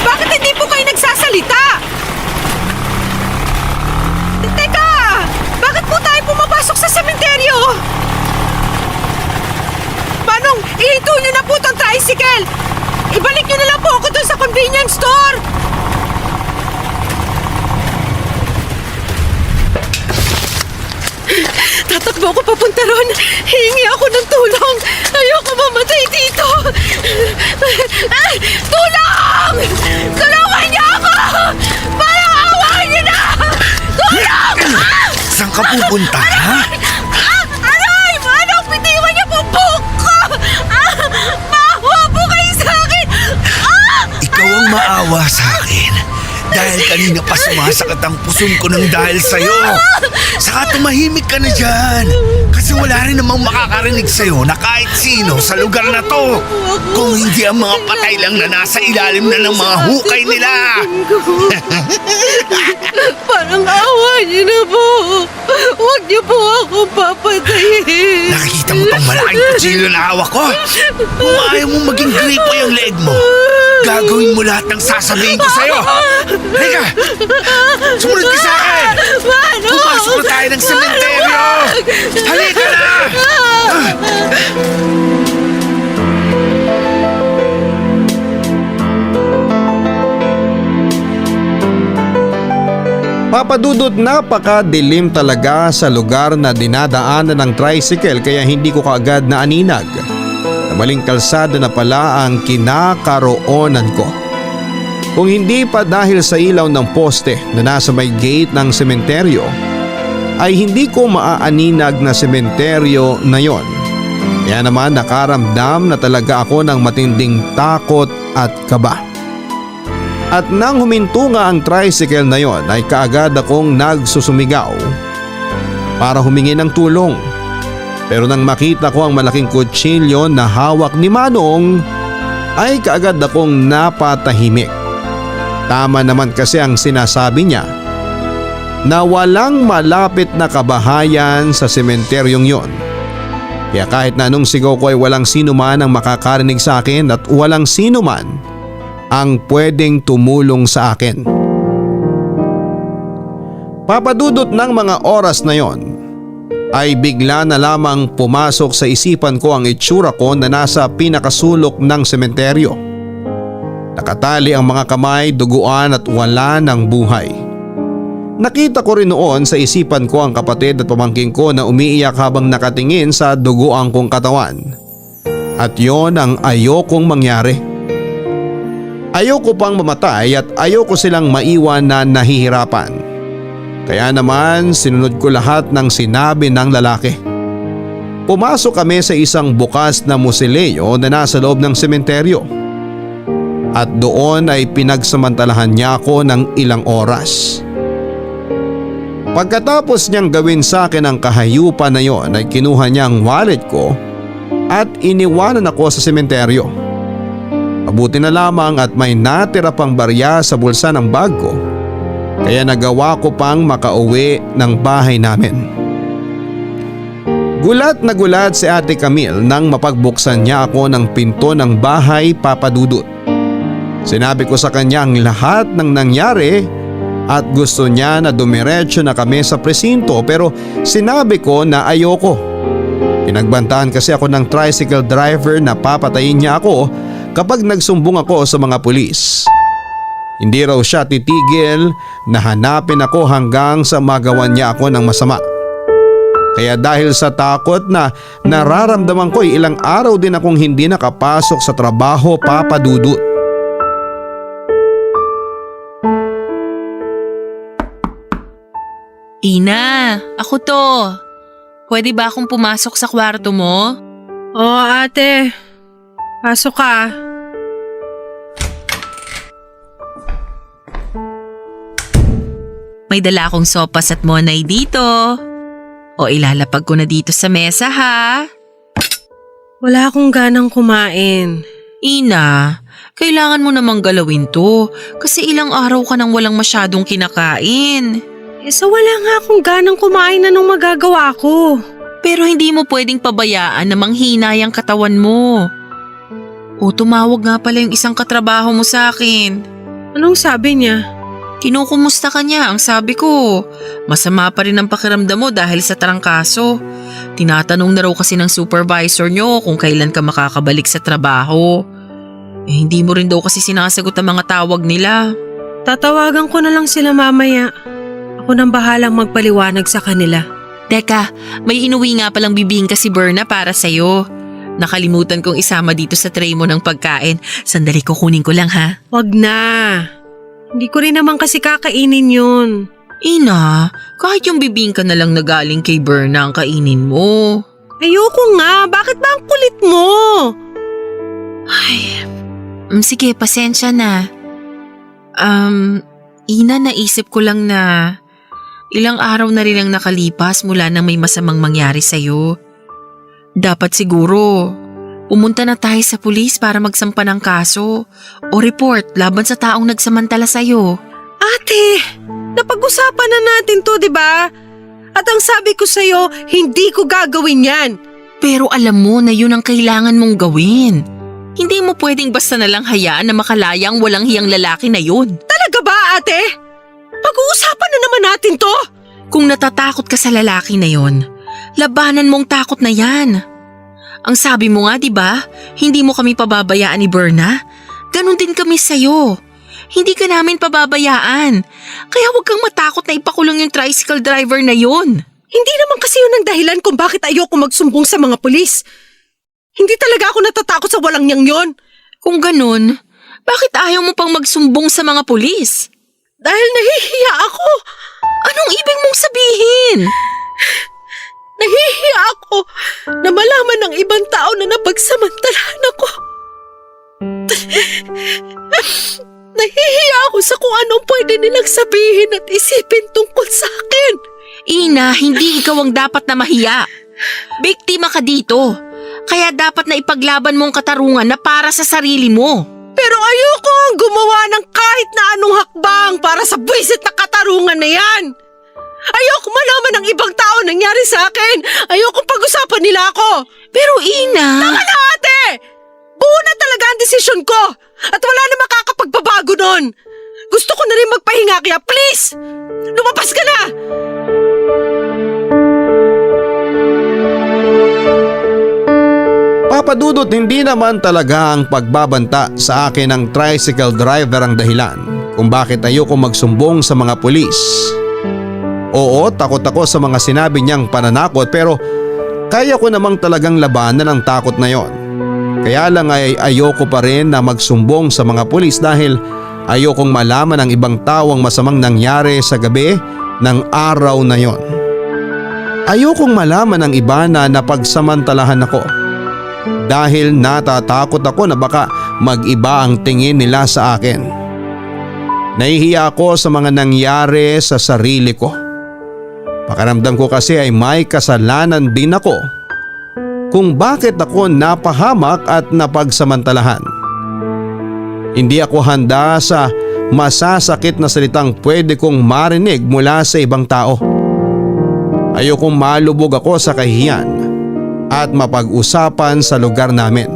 Bakit hindi po kayo nagsasalita? Teka! Bakit po tayo pumapasok sa sementeryo? Manong, ihinto nyo na po itong tricycle! Ibalik nyo na lang po ako dun sa convenience store! Tatakbo ako papunta ron. Hihingi ako ng tulong. Ayoko mamatay dito. Tulong! Tulungan niyo ako! Parang awa niyo na! Tulong! Saan ka pupunta, ha? Aray! Manong, bitiwan niyo po buhok ko! Maawa po kayo sa akin! Ikaw ang maawa sa akin. Dahil kanina pa sumasakit ang pusong ko ng dahil sa'yo. Saka tumahimik ka na dyan. Kasi wala rin namang makakarinig sa'yo na kahit sino sa lugar na to. Kung hindi ang mga patay lang na nasa ilalim na ng mga hukay nila. Parang awa niyo na po. Huwag niyo po ako papatayin. Nakikita mo tong malaking kutsilyo na hawak ko? Kung ayaw mo maging gripo yung leeg mo, gagawin mo lahat ng sasabihin ko sa'yo. Halika! Sumunod ka sa akin! Pumasok na tayo ng sementeryo! Halika na! Papadudot, napakadilim talaga sa lugar na dinadaanan ng tricycle kaya hindi ko kaagad na aninag na maling kalsada na pala ang kinakaroonan ko. Kung hindi pa dahil sa ilaw ng poste na nasa may gate ng sementeryo, ay hindi ko maaaninag na sementeryo na yon. Kaya naman nakaramdam na talaga ako ng matinding takot at kaba. At nang huminto nga ang tricycle na yon ay kaagad akong nagsusumigaw para humingi ng tulong. Pero nang makita ko ang malaking kutsilyo na hawak ni Manong ay kaagad akong napatahimik. Tama naman kasi ang sinasabi niya na walang malapit na kabahayan sa sementeryong yon. Kaya kahit na anong sigaw ko ay walang sino man ang makakarinig sa akin at walang sino man ang pwedeng tumulong sa akin. Papadudot ng mga oras na yon ay bigla na lamang pumasok sa isipan ko ang itsura ko na nasa pinakasulok ng sementeryo. Nakatali ang mga kamay, duguan at wala ng buhay. Nakita ko rin noon sa isipan ko ang kapatid at pamangking ko na umiiyak habang nakatingin sa duguang kong katawan. At yon ang ayokong mangyari. Ayoko pang mamatay at ayoko silang maiwan na nahihirapan. Kaya naman sinunod ko lahat ng sinabi ng lalaki. Pumasok kami sa isang bukas na musileo na nasa loob ng sementeryo. At doon ay pinagsamantalahan niya ako ng ilang oras. Pagkatapos niyang gawin sa akin ang kahayupan na yon ay kinuha niya ang wallet ko at iniwanan ako sa sementeryo. Mabuti na lamang at may natira pang barya sa bulsa ng bag ko, kaya nagawa ko pang makauwi ng bahay namin. Gulat na gulat si Ate Camille nang mapagbuksan niya ako ng pinto ng bahay, Papadudot. Sinabi ko sa kanya ang lahat ng nangyari at gusto niya na dumiretso na kami sa presinto, pero sinabi ko na ayoko. Pinagbantaan kasi ako ng tricycle driver na papatayin niya ako kapag nagsumbong ako sa mga pulis. Hindi raw siya titigil na hanapin ako hanggang sa magawan niya ako ng masama. Kaya dahil sa takot na nararamdaman ko, ilang araw din akong hindi nakapasok sa trabaho, Papadudot. Ina, ako to. Pwede ba akong pumasok sa kwarto mo? Oo, ate. Pasok ka. May dala akong sopas at monay dito. O ilalapag ko na dito sa mesa ha. Wala akong ganang kumain. Ina, kailangan mo namang galawin to kasi ilang araw ka nang walang masyadong kinakain. Wala nga akong ganang kumain na nung magagawa ko. Pero hindi mo pwedeng pabayaan na manghina yung katawan mo. O tumawag nga pala yung isang katrabaho mo sa akin. Anong sabi niya? Kinukumusta ka niya, ang sabi ko. Masama pa rin ang pakiramdam mo dahil sa trangkaso. Tinatanong na raw kasi ng supervisor nyo kung kailan ka makakabalik sa trabaho. Hindi mo rin daw kasi sinasagot ang mga tawag nila. Tatawagan ko na lang sila mamaya. Ako nang bahalang magpaliwanag sa kanila. Teka, may inuwi nga palang bibingka si Berna para sa'yo. Nakalimutan kong isama dito sa tray mo ng pagkain. Sandali, kukunin ko lang ha. Wag na. Hindi ko rin naman kasi kakainin yun. Ina, kahit yung bibingka na lang na galing kay Berna ang kainin mo. Ayoko nga. Bakit ba ang kulit mo? Sige, pasensya na. Ina, naisip ko lang na ilang araw na rin ang nakalipas mula nang may masamang mangyari sa'yo. Dapat siguro, pumunta na tayo sa pulis para magsampa ng kaso o report laban sa taong nagsamantala sa'yo. Ate, napag-usapan na natin to, di ba? At ang sabi ko sa'yo, hindi ko gagawin yan. Pero alam mo na yun ang kailangan mong gawin. Hindi mo pwedeng basta na lang hayaan na makalaya ang walang hiyang lalaki na yun. Talaga ba, ate? Pag-uusapan na naman natin to. Kung natatakot ka sa lalaki na yon, labanan mong takot na yan. Ang sabi mo nga, di ba? Hindi mo kami pababayaan ni Berna. Ganon din kami sa'yo. Hindi ka namin pababayaan. Kaya huwag kang matakot na ipakulong yung tricycle driver na yon. Hindi naman kasi yun ang dahilan kung bakit ayoko magsumbong sa mga pulis. Hindi talaga ako natatakot sa walang niyang yon. Kung ganon, bakit ayaw mo pang magsumbong sa mga pulis? Dahil nahihiya ako. Anong ibig mong sabihin? Nahihiya ako na malaman ng ibang tao na napagsamantalahan ako. Nahihiya ako sa kung anong pwede nilang sabihin at isipin tungkol sa akin. Ina, hindi ikaw ang dapat na mahiya. Biktima ka dito. Kaya dapat na ipaglaban mo ang katarungan na para sa sarili mo. Pero ayoko ang gumawa ng kahit na anong hakbang para sa buwisit na katarungan na yan. Ayoko malaman ng ibang tao nangyari sa akin. Ayoko pag-usapan nila ako. Pero Ina… Tama na, ate! Buo na talaga ang desisyon ko. At wala na makakapagbabago nun. Gusto ko na rin magpahinga kaya please, lumabas ka na! Papa Dudut, hindi naman talaga ang pagbabanta sa akin ng tricycle driver ang dahilan kung bakit ayoko magsumbong sa mga pulis. Oo, takot ako sa mga sinabi niyang pananakot pero kaya ko namang talagang labanan ang takot na yon. Kaya lang ay ayoko pa rin na magsumbong sa mga pulis dahil ayokong malaman ng ibang tao ang masamang nangyari sa gabi ng araw na yon. Ayokong malaman ng iba na napagsamantalahan ako. Dahil natatakot ako na baka mag-iba ang tingin nila sa akin. Nahihiya ako sa mga nangyari sa sarili ko. Pakiramdam ko kasi ay may kasalanan din ako kung bakit ako napahamak at napagsamantalahan. Hindi ako handa sa masasakit na salitang pwede kong marinig mula sa ibang tao. Ayokong malubog ako sa kahihiyan at mapag-usapan sa lugar namin.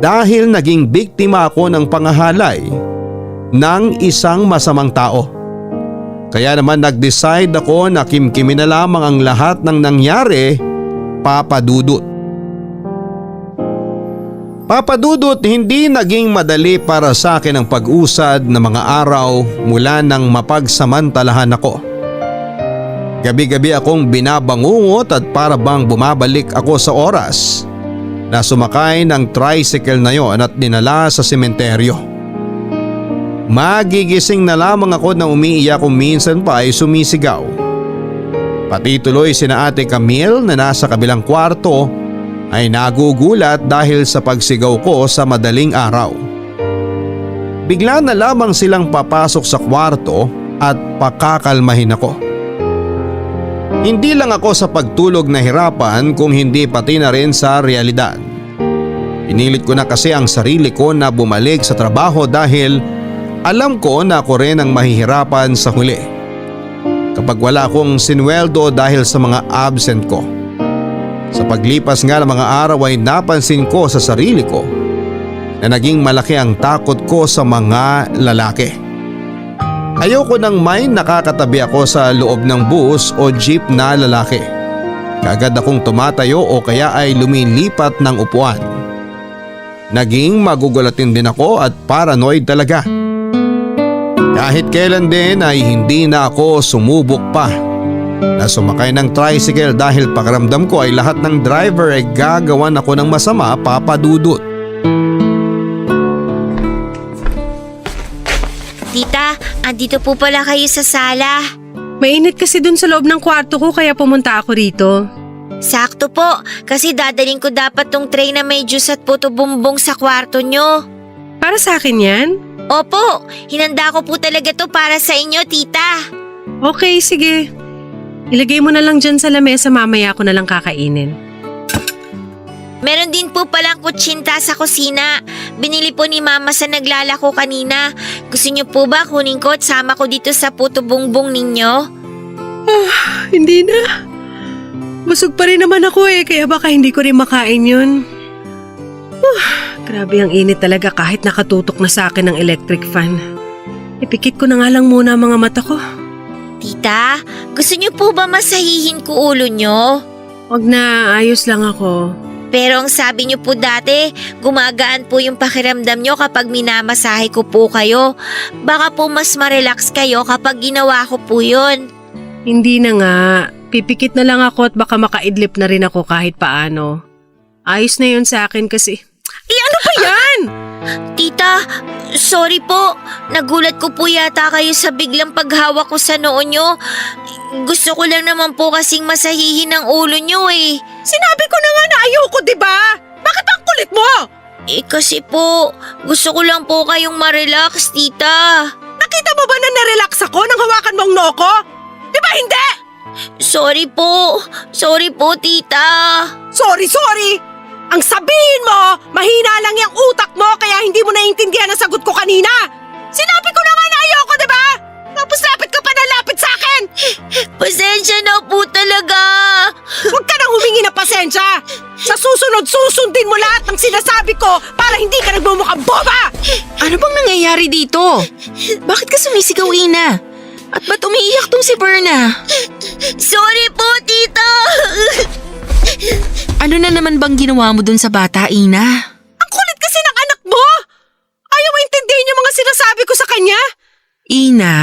Dahil naging biktima ako ng pangahalay ng isang masamang tao. Kaya naman nag-decide ako na kimkimin na lamang ang lahat ng nangyari, Papa Dudut. Papa Dudut, hindi naging madali para sa akin ang pag-usad ng mga araw mula nang mapagsamantalahan ako. Gabi-gabi akong binabangungot at para bang bumabalik ako sa oras na sumakay ng tricycle na yon at dinala sa sementeryo. Magigising na lamang ako na umiiyak kung minsan pa ay sumisigaw. Pati tuloy sina Ate Camille na nasa kabilang kwarto ay nagugulat dahil sa pagsigaw ko sa madaling araw. Bigla na lamang silang papasok sa kwarto at pakakalmahin ako. Hindi lang ako sa pagtulog na hirapan kung hindi pati na rin sa realidad. Pinilit ko na kasi ang sarili ko na bumalik sa trabaho dahil alam ko na ako rin ang mahihirapan sa huli. kapag wala akong sinweldo dahil sa mga absent ko. Sa paglipas nga ng mga araw ay napansin ko sa sarili ko na naging malaki ang takot ko sa mga lalaki. Ayoko nang may nakakatabi ako sa loob ng bus o jeep na lalaki. Kaagad akong tumatayo o kaya ay lumilipat ng upuan. Naging magugulatin din ako at paranoid talaga. Kahit kailan din ay hindi na ako sumubok pa na sumakay ng tricycle dahil pakiramdam ko ay lahat ng driver ay gagawan ako ng masama, Papa Dudut. Tita, andito po pala kayo sa sala. Mainit kasi dun sa loob ng kwarto ko kaya pumunta ako rito. Sakto po, kasi dadaling ko dapat tong tray na may juice at puto bumbong sa kwarto nyo. Para sa akin yan? Opo, hinanda ko po talaga to para sa inyo, tita. Okay, sige. Ilagay mo na lang dyan sa lamesa, mamaya ako na lang kakainin. Meron din po palang kutsinta sa kusina. Binili po ni mama sa naglalako kanina. Gusto niyo po ba kunin ko at sama ko dito sa puto bumbong ninyo? Hindi na. Busog pa rin naman ako kaya baka hindi ko rin makain yun. Grabe ang init talaga kahit nakatutok na sa akin ng electric fan. Ipikit ko na nga lang muna ang mga mata ko. Tita, gusto niyo po ba masahihin ko ulo nyo? Wag na, ayos lang ako. Pero ang sabi niyo po dati, gumagaan po yung pakiramdam nyo kapag minamasahe ko po kayo. Baka po mas ma-relax kayo kapag ginawa ko po yun. Hindi na nga. Pipikit na lang ako at baka makaidlip na rin ako kahit paano. Ayos na yun sa akin kasi… ano ba yan? Tita, sorry po. Nagulat ko po yata kayo sa biglang paghawak ko sa noo nyo. Gusto ko lang naman po kasing masahihin ang ulo nyo eh. Sinabi ko na nga na ayoko, diba? Bakit ang kulit mo? Kasi po, gusto ko lang po kayong ma-relax, tita. Nakita mo ba na narelax ako nang hawakan mo ang noo ko? Diba hindi? Sorry po, tita. Sorry! Ang sabihin mo, mahina lang yung utak mo kaya hindi mo naiintindihan ang sagot ko kanina. Sinabi ko na nga na ayoko, diba? Tapos lapit ka pa na lapit sa akin. Pasensya na po talaga. Huwag ka nang humingi ng pasensya. Sa susunod, susundin mo lahat ng sinasabi ko para hindi ka nagmumukhang boba. Ano bang nangyayari dito? Bakit ka sumisigaw, Ina? At ba't umiiyak tong si Berna? Sorry po, tita. Ano na naman bang ginawa mo dun sa bata, Ina? Ang kulit kasi ng anak mo. Ayaw maintindihin yung mga sinasabi ko sa kanya. Ina,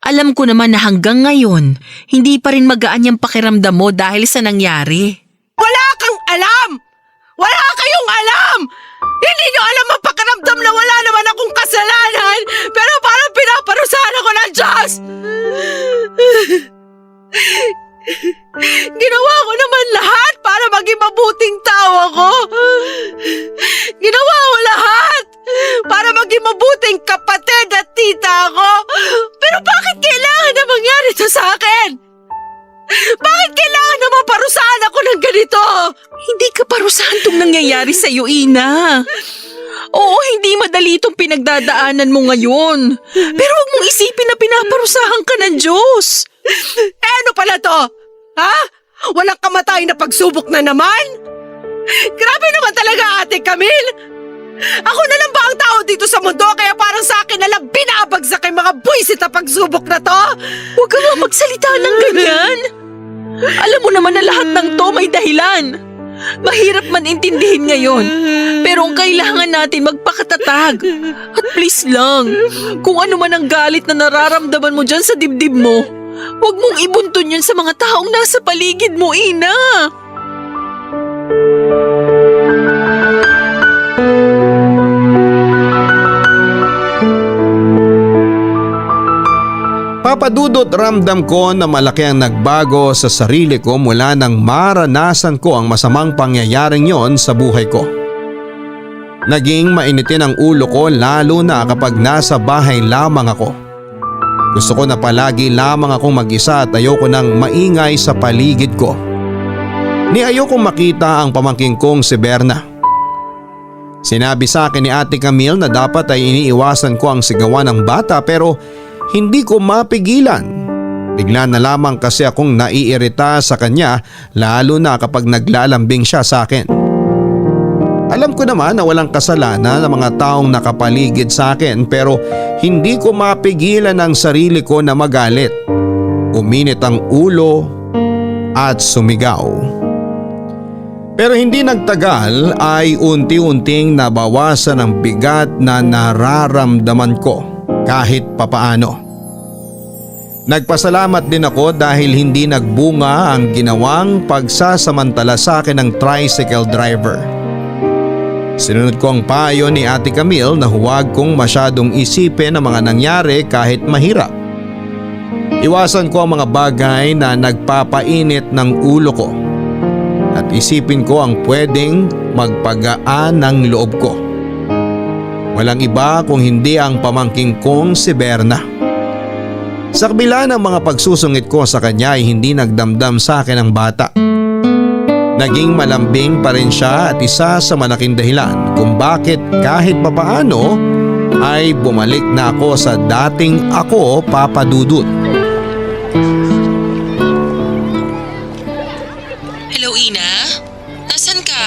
alam ko naman na hanggang ngayon, hindi pa rin magaan yung pakiramdam mo dahil sa nangyari. Wala kang alam! Wala kayong alam! Hindi nyo alam ang pakiramdam na wala naman akong kasalanan pero parang pinaparusahan ako ng Diyos! Ginawa ko naman lahat para maging mabuting tao ako. Ginawa ko lahat para maging mabuting kapatid at tita ako. Pero bakit kailangan na mangyari ito sa akin? Bakit kailangan na maparusahan ako ng ganito? Hindi ka parusahan tong nangyayari sa'yo, Ina. Oo, hindi madali itong pinagdadaanan mo ngayon. Pero huwag mong isipin na pinaparusahan ka ng Diyos. Ano pala to? Ha? Walang kamatay na pagsubok na naman? Grabe naman talaga, Ate Camille. Ako na lang ba ang tao dito sa mundo kaya parang sa akin na lang binabagsak ang mga buwisit na pagsubok na to? Huwag ka nga magsalita ng ganyan. Alam mo naman na lahat ng to may dahilan. Mahirap man intindihin ngayon, pero ang kailangan natin magpakatatag. At please lang, kung ano man ang galit na nararamdaman mo dyan sa dibdib mo, huwag mong ibuntun yun sa mga taong nasa paligid mo, Ina. Papadudot, ramdam ko na malaki ang nagbago sa sarili ko mula nang maranasan ko ang masamang pangyayaring yon sa buhay ko. Naging mainitin ang ulo ko lalo na kapag nasa bahay lamang ako. Gusto ko na palagi lamang akong mag-isa at ayoko nang maingay sa paligid ko. Ni ayokong makita ang pamangking kong si Berna. Sinabi sa akin ni Ate Camille na dapat ay iniiwasan ko ang sigawan ng bata pero hindi ko mapigilan Bigla na lamang kasi akong naiirita sa kanya lalo na kapag naglalambing siya sa akin. Alam ko naman na walang kasalanan ng mga taong nakapaligid sa akin pero hindi ko mapigilan ang sarili ko na magalit. Uminit ang ulo at sumigaw. Pero hindi nagtagal ay unti-unting nabawasan ang bigat na nararamdaman ko kahit papaano. Nagpasalamat din ako dahil hindi nagbunga ang ginawang pagsasamantala sa akin ng tricycle driver. Sinunod ko ang payo ni Ate Camille na huwag kong masyadong isipin ang mga nangyari kahit mahirap. Iwasan ko ang mga bagay na nagpapainit ng ulo ko at isipin ko ang pwedeng magpagaan ng loob ko. Walang iba kung hindi ang pamangking kong si Berna. Sa kabila ng mga pagsusungit ko sa kanya ay hindi nagdamdam sa akin ang bata. Naging malambing pa rin siya at isa sa malaking dahilan kung bakit kahit papaano ay bumalik na ako sa dating ako, Papa Dudut. Hello, Ina? Nasaan ka?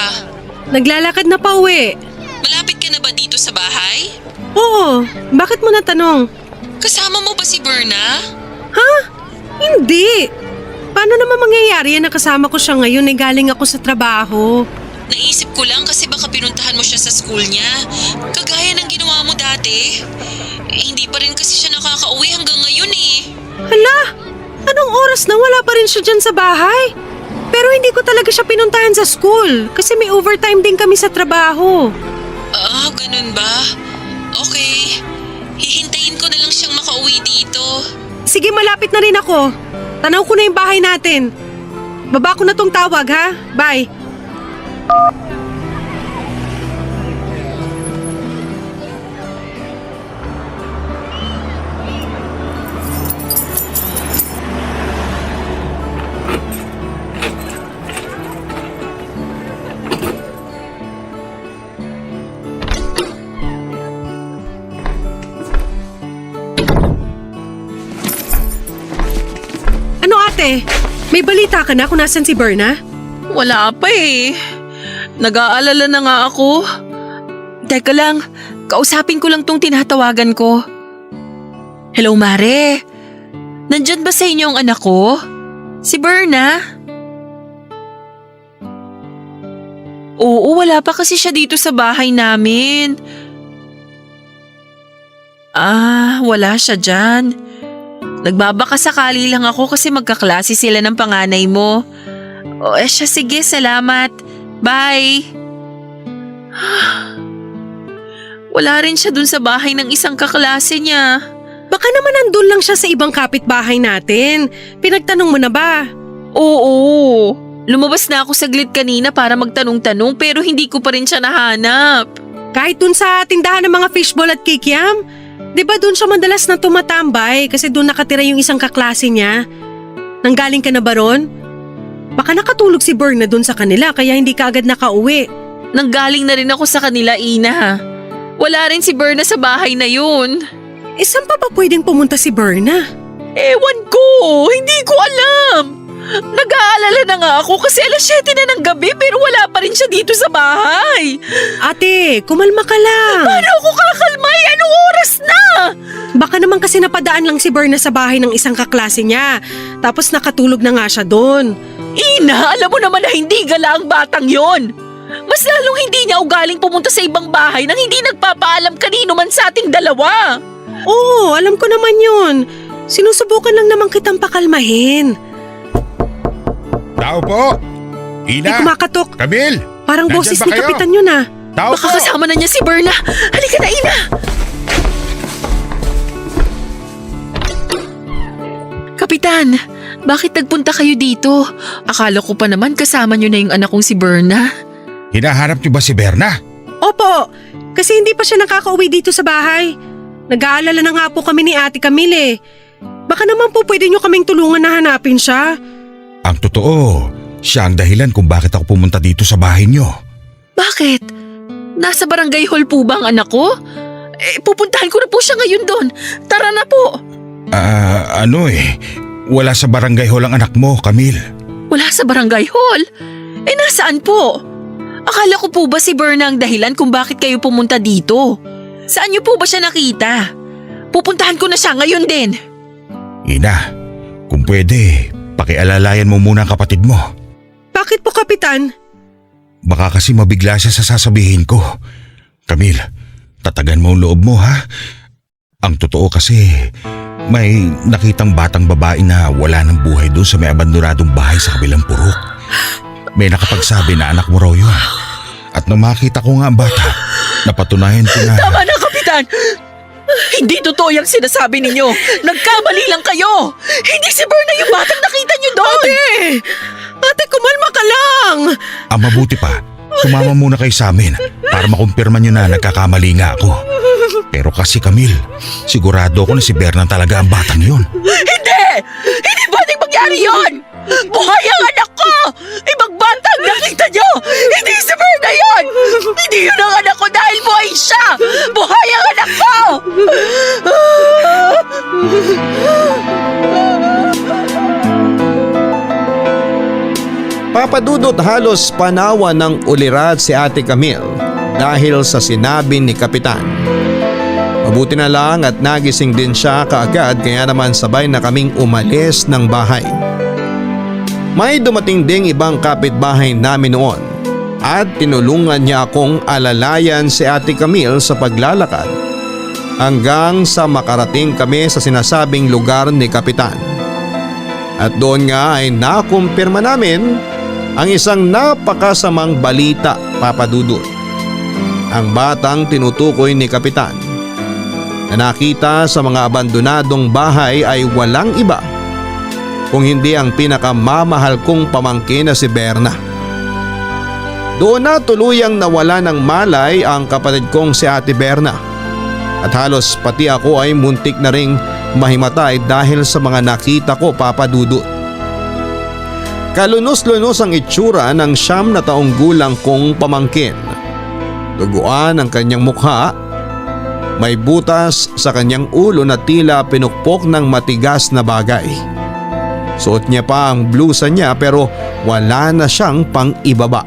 Naglalakad na pa uwi. Malapit ka na ba dito sa bahay? Oo, bakit mo natanong? Kasama mo ba si Berna? Ha? Hindi. Paano naman mangyayari yan na kasama ko siya ngayon eh galing ako sa trabaho? Naisip ko lang kasi baka pinuntahan mo siya sa school niya. Kagaya ng ginawa mo dati. Hindi pa rin kasi siya nakakauwi hanggang ngayon eh. Hala, anong oras na wala pa rin siya dyan sa bahay? Pero hindi ko talaga siya pinuntahan sa school kasi may overtime din kami sa trabaho. Ah, ganun ba? Okay. Hihintayin ko na lang siyang makauwi dito. Sige, malapit na rin ako. Tanaw ko na yung bahay natin. Baba ko na tong tawag ha. Bye. Ano ate? May balita ka na kung nasan si Berna? Wala pa eh. Nag-aalala na nga ako. Teka lang, kausapin ko lang tong tinatawagan ko. Hello, Mare. Nandyan ba sa inyo ang anak ko? Si Berna? Oo, wala pa kasi siya dito sa bahay namin. Ah, wala siya dyan. Nagbabaka sakali lang ako kasi magkaklase sila ng panganay mo. O siya, sige, salamat. Bye. Wala rin siya dun sa bahay ng isang kaklase niya. Baka naman nandun lang siya sa ibang kapitbahay natin. Pinagtanong mo na ba? Oo. Lumabas na ako saglit kanina para magtanong-tanong pero hindi ko pa rin siya nahanap. Kahit dun sa tindahan ng mga fishball at kikiam? Di ba dun siya madalas na tumatambay kasi dun nakatira yung isang kaklase niya? Nanggaling ka na ba ron? Baka nakatulog si Berna dun sa kanila kaya hindi ka agad nakauwi. Nanggaling na rin ako sa kanila, Ina. Wala rin si Berna sa bahay na yun. Eh saan pa ba pwedeng pumunta si Berna? Ewan ko, hindi ko alam. Nag-aalala na nga ako kasi 7:00 na ng gabi pero wala pa rin siya dito sa bahay. Ate, kumalma ka lang. Paano ako kakalmay? Anong oras na? Baka naman kasi napadaan lang si Berna sa bahay ng isang kaklase niya. Tapos nakatulog na nga siya doon. Ina, alam mo naman na hindi gala ang batang yon. Mas lalong hindi niya ugaling pumunta sa ibang bahay nang hindi nagpapaalam kanino man sa ating dalawa. Oo, alam ko naman yun. Sinusubukan lang naman kitang pakalmahin. Tao po! May Ina! kumakatok. Camille! Parang Nandyan boses ba ni kayo? Kapitan yun ah. Tao Baka po! kasama na niya si Berna. Halika na, Ina! Kapitan, bakit nagpunta kayo dito? Akala ko pa naman kasama niyo na yung anak kong si Berna. Hinahanap niyo ba si Berna? Opo, kasi hindi pa siya nakakauwi dito sa bahay. Nag-aalala na nga po kami ni Ate Camille. Baka naman po pwede niyo kaming tulungan na hanapin siya. Ang totoo, siya ang dahilan kung bakit ako pumunta dito sa bahay niyo. Bakit? Nasa barangay hall po ba ang anak ko? Pupuntahan ko na po siya ngayon doon. Tara na po. Wala sa barangay hall ang anak mo, Camille. Wala sa barangay hall? Nasaan po? Akala ko po ba si Berna ang dahilan kung bakit kayo pumunta dito? Saan niyo po ba siya nakita? Pupuntahan ko na siya ngayon din. Ina, kung pwede, pakialalayan mo muna ang kapatid mo. Bakit po, Kapitan? Baka kasi mabigla siya sa sasabihin ko. Camille, tatagan mo ang loob mo ha. Ang totoo kasi, may nakitang batang babae na wala ng buhay doon sa may abandonadong bahay sa kabilang purok. May nakapagsabi na anak mo raw yun. At nung makita ko nga ang bata, napatunayan ko na… Tama na, Kapitan! Hindi totoo yung sinasabi ninyo. Nagkamali lang kayo. Hindi si Berna yung batang nakita niyo doon. Ate, kumalma ka lang! Ang mabuti pa, sumama muna kayo sa amin para makumpirma nyo na nagkakamali nga ako. Pero kasi Camille, sigurado ako na si Berna talaga ang batang yun. Hindi! Hindi pwedeng mangyari yun! Buhay ang anak ko! Ibang bata ang nakita niyo! Hindi si Berna yun! Hindi yun ang anak ko dahil buhay siya! Buhay ang anak ko! Papadudot halos panawa ng ulirat si Ate Camille dahil sa sinabi ni Kapitan. Mabuti na lang at nagising din siya kaagad kaya naman sabay na kaming umalis ng bahay. May dumating ding ibang kapitbahay namin noon at tinulungan niya akong alalayan si Ate Camille sa paglalakad hanggang sa makarating kami sa sinasabing lugar ni Kapitan. At doon nga ay nakumpirma namin ang isang napakasamang balita, Papa Dudut. Ang batang tinutukoy ni Kapitan na nakita sa mga abandonadong bahay ay walang iba kung hindi ang pinakamamahal kong pamangkin na si Berna. Doon na tuluyang nawala ng malay ang kapatid kong si Ate Berna at halos pati ako ay muntik na ring mahimatay dahil sa mga nakita ko, Papa Dudut. Kalunos-lunos ang itsura ng 9 na taong gulang kong pamangkin. Duguan ang kanyang mukha, may butas sa kanyang ulo na tila pinukpok ng matigas na bagay. Suot niya pa ang blusa niya pero wala na siyang pang-ibaba.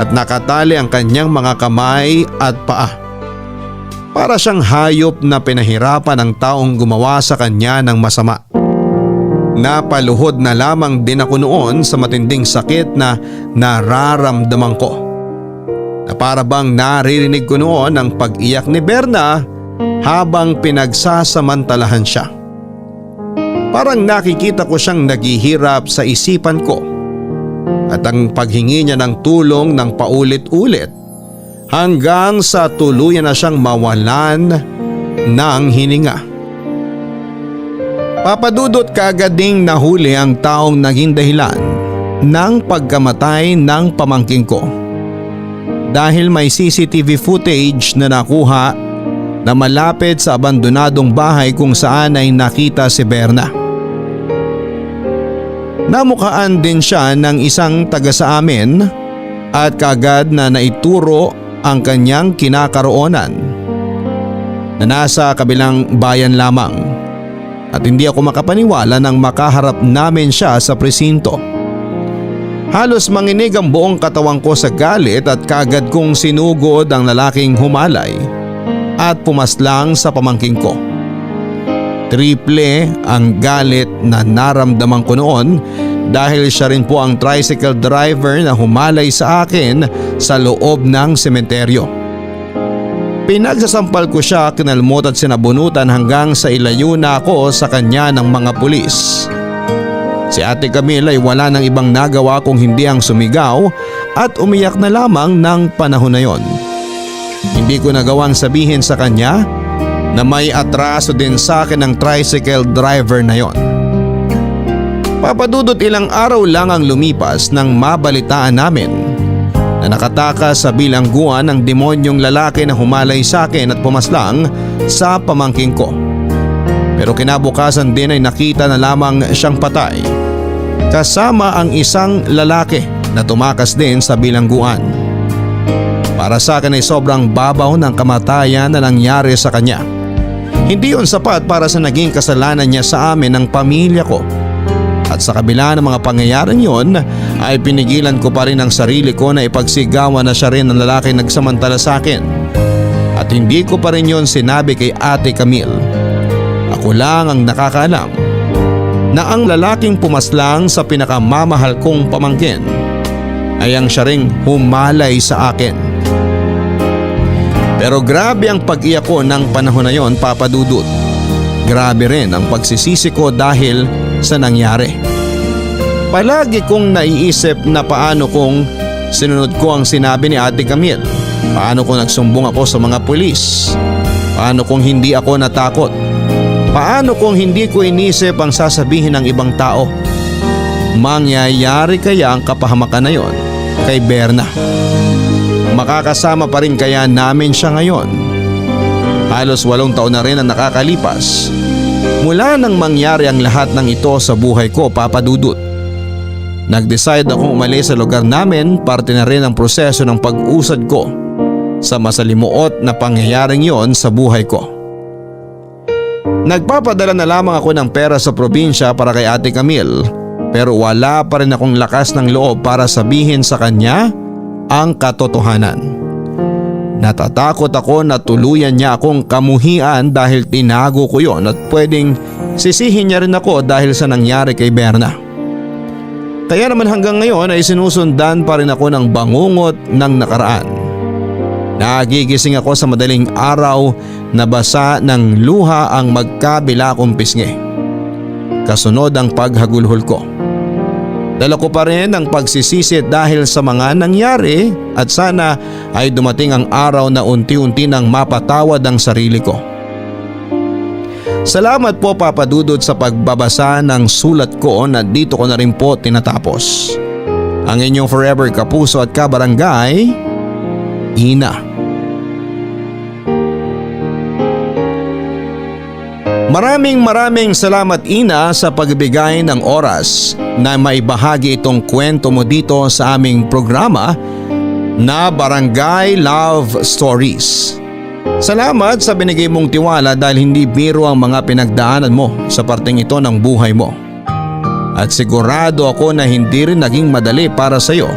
At nakatali ang kanyang mga kamay at paa. Para siyang hayop na pinahirapan ng taong gumawa sa kanya ng masama. Napaluhod na lamang din ako noon sa matinding sakit na nararamdaman ko. Na para bang naririnig ko noon ang pag-iyak ni Berna habang pinagsasamantalahan siya. Parang nakikita ko siyang naghihirap sa isipan ko at ang paghingi niya ng tulong ng paulit-ulit hanggang sa tuluyan na siyang mawalan ng hininga. Papadudot kaagad ding nahuli ang taong naging dahilan ng pagkamatay ng pamangkin ko. Dahil may CCTV footage na nakuha na malapit sa abandonadong bahay kung saan ay nakita si Berna. Namukhaan din siya ng isang taga sa amin at kaagad na naituro ang kanyang kinakaroonan na nasa kabilang bayan lamang. At hindi ako makapaniwala nang makaharap namin siya sa presinto. Halos manginig ang buong katawan ko sa galit at kaagad kong sinugod ang lalaking humalay at pumaslang sa pamangking ko. Triple ang galit na naramdaman ko noon dahil siya rin po ang tricycle driver na humalay sa akin sa loob ng sementeryo. Pinagsasampal ko siya, kinalmot at sinabunutan hanggang sa ilayo na ako sa kanya ng mga pulis. Si Ate Camille ay wala nang ibang nagawa kung hindi ang sumigaw at umiyak na lamang ng panahon na yon. Hindi ko nagawang sabihin sa kanya na may atraso din sa akin ng tricycle driver na yon. Papadudot ilang araw lang ang lumipas nang mabalitaan namin na nakatakas sa bilangguan ng demonyong lalaki na humalay sa akin at pumaslang sa pamangking ko. Pero kinabukasan din ay nakita na lamang siyang patay kasama ang isang lalaki na tumakas din sa bilangguan. Para sa akin ay sobrang babaw ng kamatayan na nangyari sa kanya. Hindi yun sapat para sa naging kasalanan niya sa amin ng pamilya ko. At sa kabila ng mga pangyayaring yon ay pinigilan ko pa rin ang sarili ko na ipagsigawan na siya rin ang lalaki nagsamantala sa akin. At hindi ko pa rin yon sinabi kay Ate Camille. Ako lang ang nakakaalam na ang lalaking pumaslang sa pinakamamahal kong pamangkin ay ang siya ring humalay sa akin. Pero grabe ang pag-iyak ko ng panahon na yon, Papa Dudut. Grabe rin ang pagsisisi ko dahil sa nangyari. Palagi kong naiisip na paano kung sinunod ko ang sinabi ni Ate Camille. Paano kung nagsumbong ako sa mga pulis? Paano kung hindi ako natakot? Paano kung hindi ko inisip ang sasabihin ng ibang tao? Mangyayari kaya ang kapahamakan na yon kay Berna? Makakasama pa rin kaya namin siya ngayon? Halos 8 taon na rin ang nakakalipas mula nang mangyari ang lahat ng ito sa buhay ko, Papa Dudut. Nag-decide akong umalis sa lugar namin, parte na rin ang proseso ng pag-usad ko sa masalimuot na pangyayaring yon sa buhay ko. Nagpapadala na lamang ako ng pera sa probinsya para kay Ate Camille, pero wala pa rin akong lakas ng loob para sabihin sa kanya ang katotohanan. Natatakot ako na tuluyan niya akong kamuhian dahil tinago ko yon at pwedeng sisihin niya rin ako dahil sa nangyari kay Berna. Kaya naman hanggang ngayon ay sinusundan pa rin ako ng bangungot ng nakaraan. Nagigising ako sa madaling araw na basa ng luha ang magkabila kong pisngi. Kasunod ang paghagulhol ko. Dala ko pa rin ang pagsisisi dahil sa mga nangyari at sana ay dumating ang araw na unti-unti nang mapatawad ang sarili ko. Salamat po, Papa Dudut, sa pagbabasa ng sulat ko na dito ko na rin po tinatapos. Ang inyong forever kapuso at kabarangay, Ina. Maraming salamat, Ina, sa pagbigay ng oras na maibahagi itong kwento mo dito sa aming programa na Barangay Love Stories. Salamat sa binigay mong tiwala dahil hindi biro ang mga pinagdaanan mo sa parteng ito ng buhay mo. At sigurado ako na hindi rin naging madali para sa iyo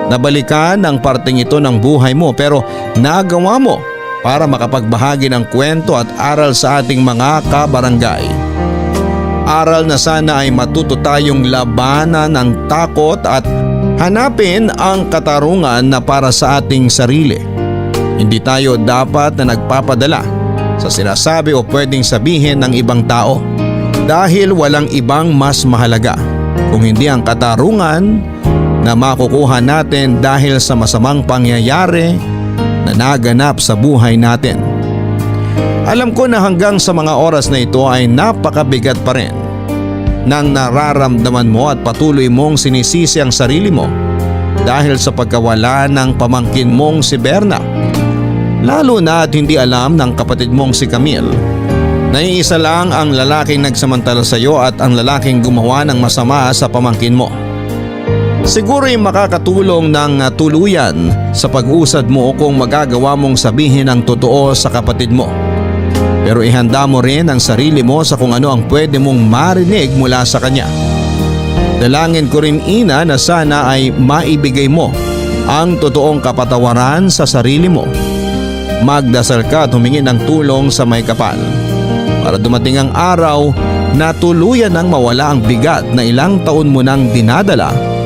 nabalikan ang parteng ito ng buhay mo, pero nagawa mo para makapagbahagi ng kwento at aral sa ating mga kabarangay. Aral na sana ay matuto tayong labanan ng takot at hanapin ang katarungan na para sa ating sarili. Hindi tayo dapat na nagpapadala sa sinasabi o pwedeng sabihin ng ibang tao dahil walang ibang mas mahalaga kung hindi ang katarungan na makukuha natin dahil sa masamang pangyayari na naganap sa buhay natin. Alam ko na hanggang sa mga oras na ito ay napakabigat pa rin nang nararamdaman mo at patuloy mong sinisisi ang sarili mo dahil sa pagkawala ng pamangkin mong si Berna. Lalo na at hindi alam ng kapatid mong si Camille na iisa lang ang lalaking nagsamantala sa iyo at ang lalaking gumawa ng masama sa pamangkin mo. Siguro'y makakatulong ng tuluyan sa pag-usad mo kung magagawa mong sabihin ang totoo sa kapatid mo. Pero ihanda mo rin ang sarili mo sa kung ano ang pwede mong marinig mula sa kanya. Dalangin ko rin, Ina, na sana ay maibigay mo ang totoong kapatawaran sa sarili mo. Magdasal ka at humingi ng tulong sa may kapal para dumating ang araw na tuluyan nang mawala ang bigat na ilang taon mo nang dinadala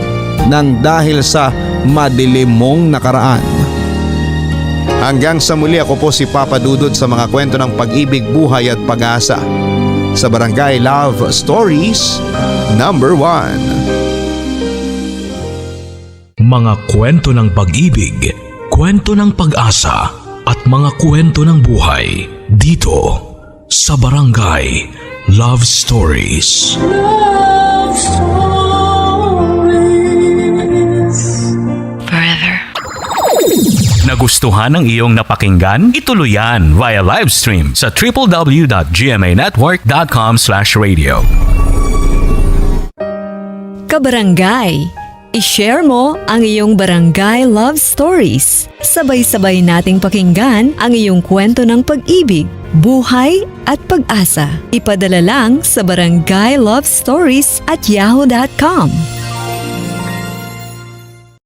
nang dahil sa madilim mong nakaraan. Hanggang sa muli, ako po si Papa Dudut sa mga kwento ng pag-ibig, buhay at pag-asa sa Barangay Love Stories number 1. Mga kwento ng pag-ibig, kwento ng pag-asa at mga kwento ng buhay dito sa Barangay Love Stories. Love Stories. Nagustuhan ng iyong napakinggan? Ituloy yan via live stream sa www.gmanetwork.com/radio. Kabarangay, I-share mo ang iyong Barangay Love Stories. Sabay-sabay nating pakinggan ang iyong kwento ng pag-ibig, buhay at pag-asa. Ipadala lang sa barangaylovestories@yahoo.com.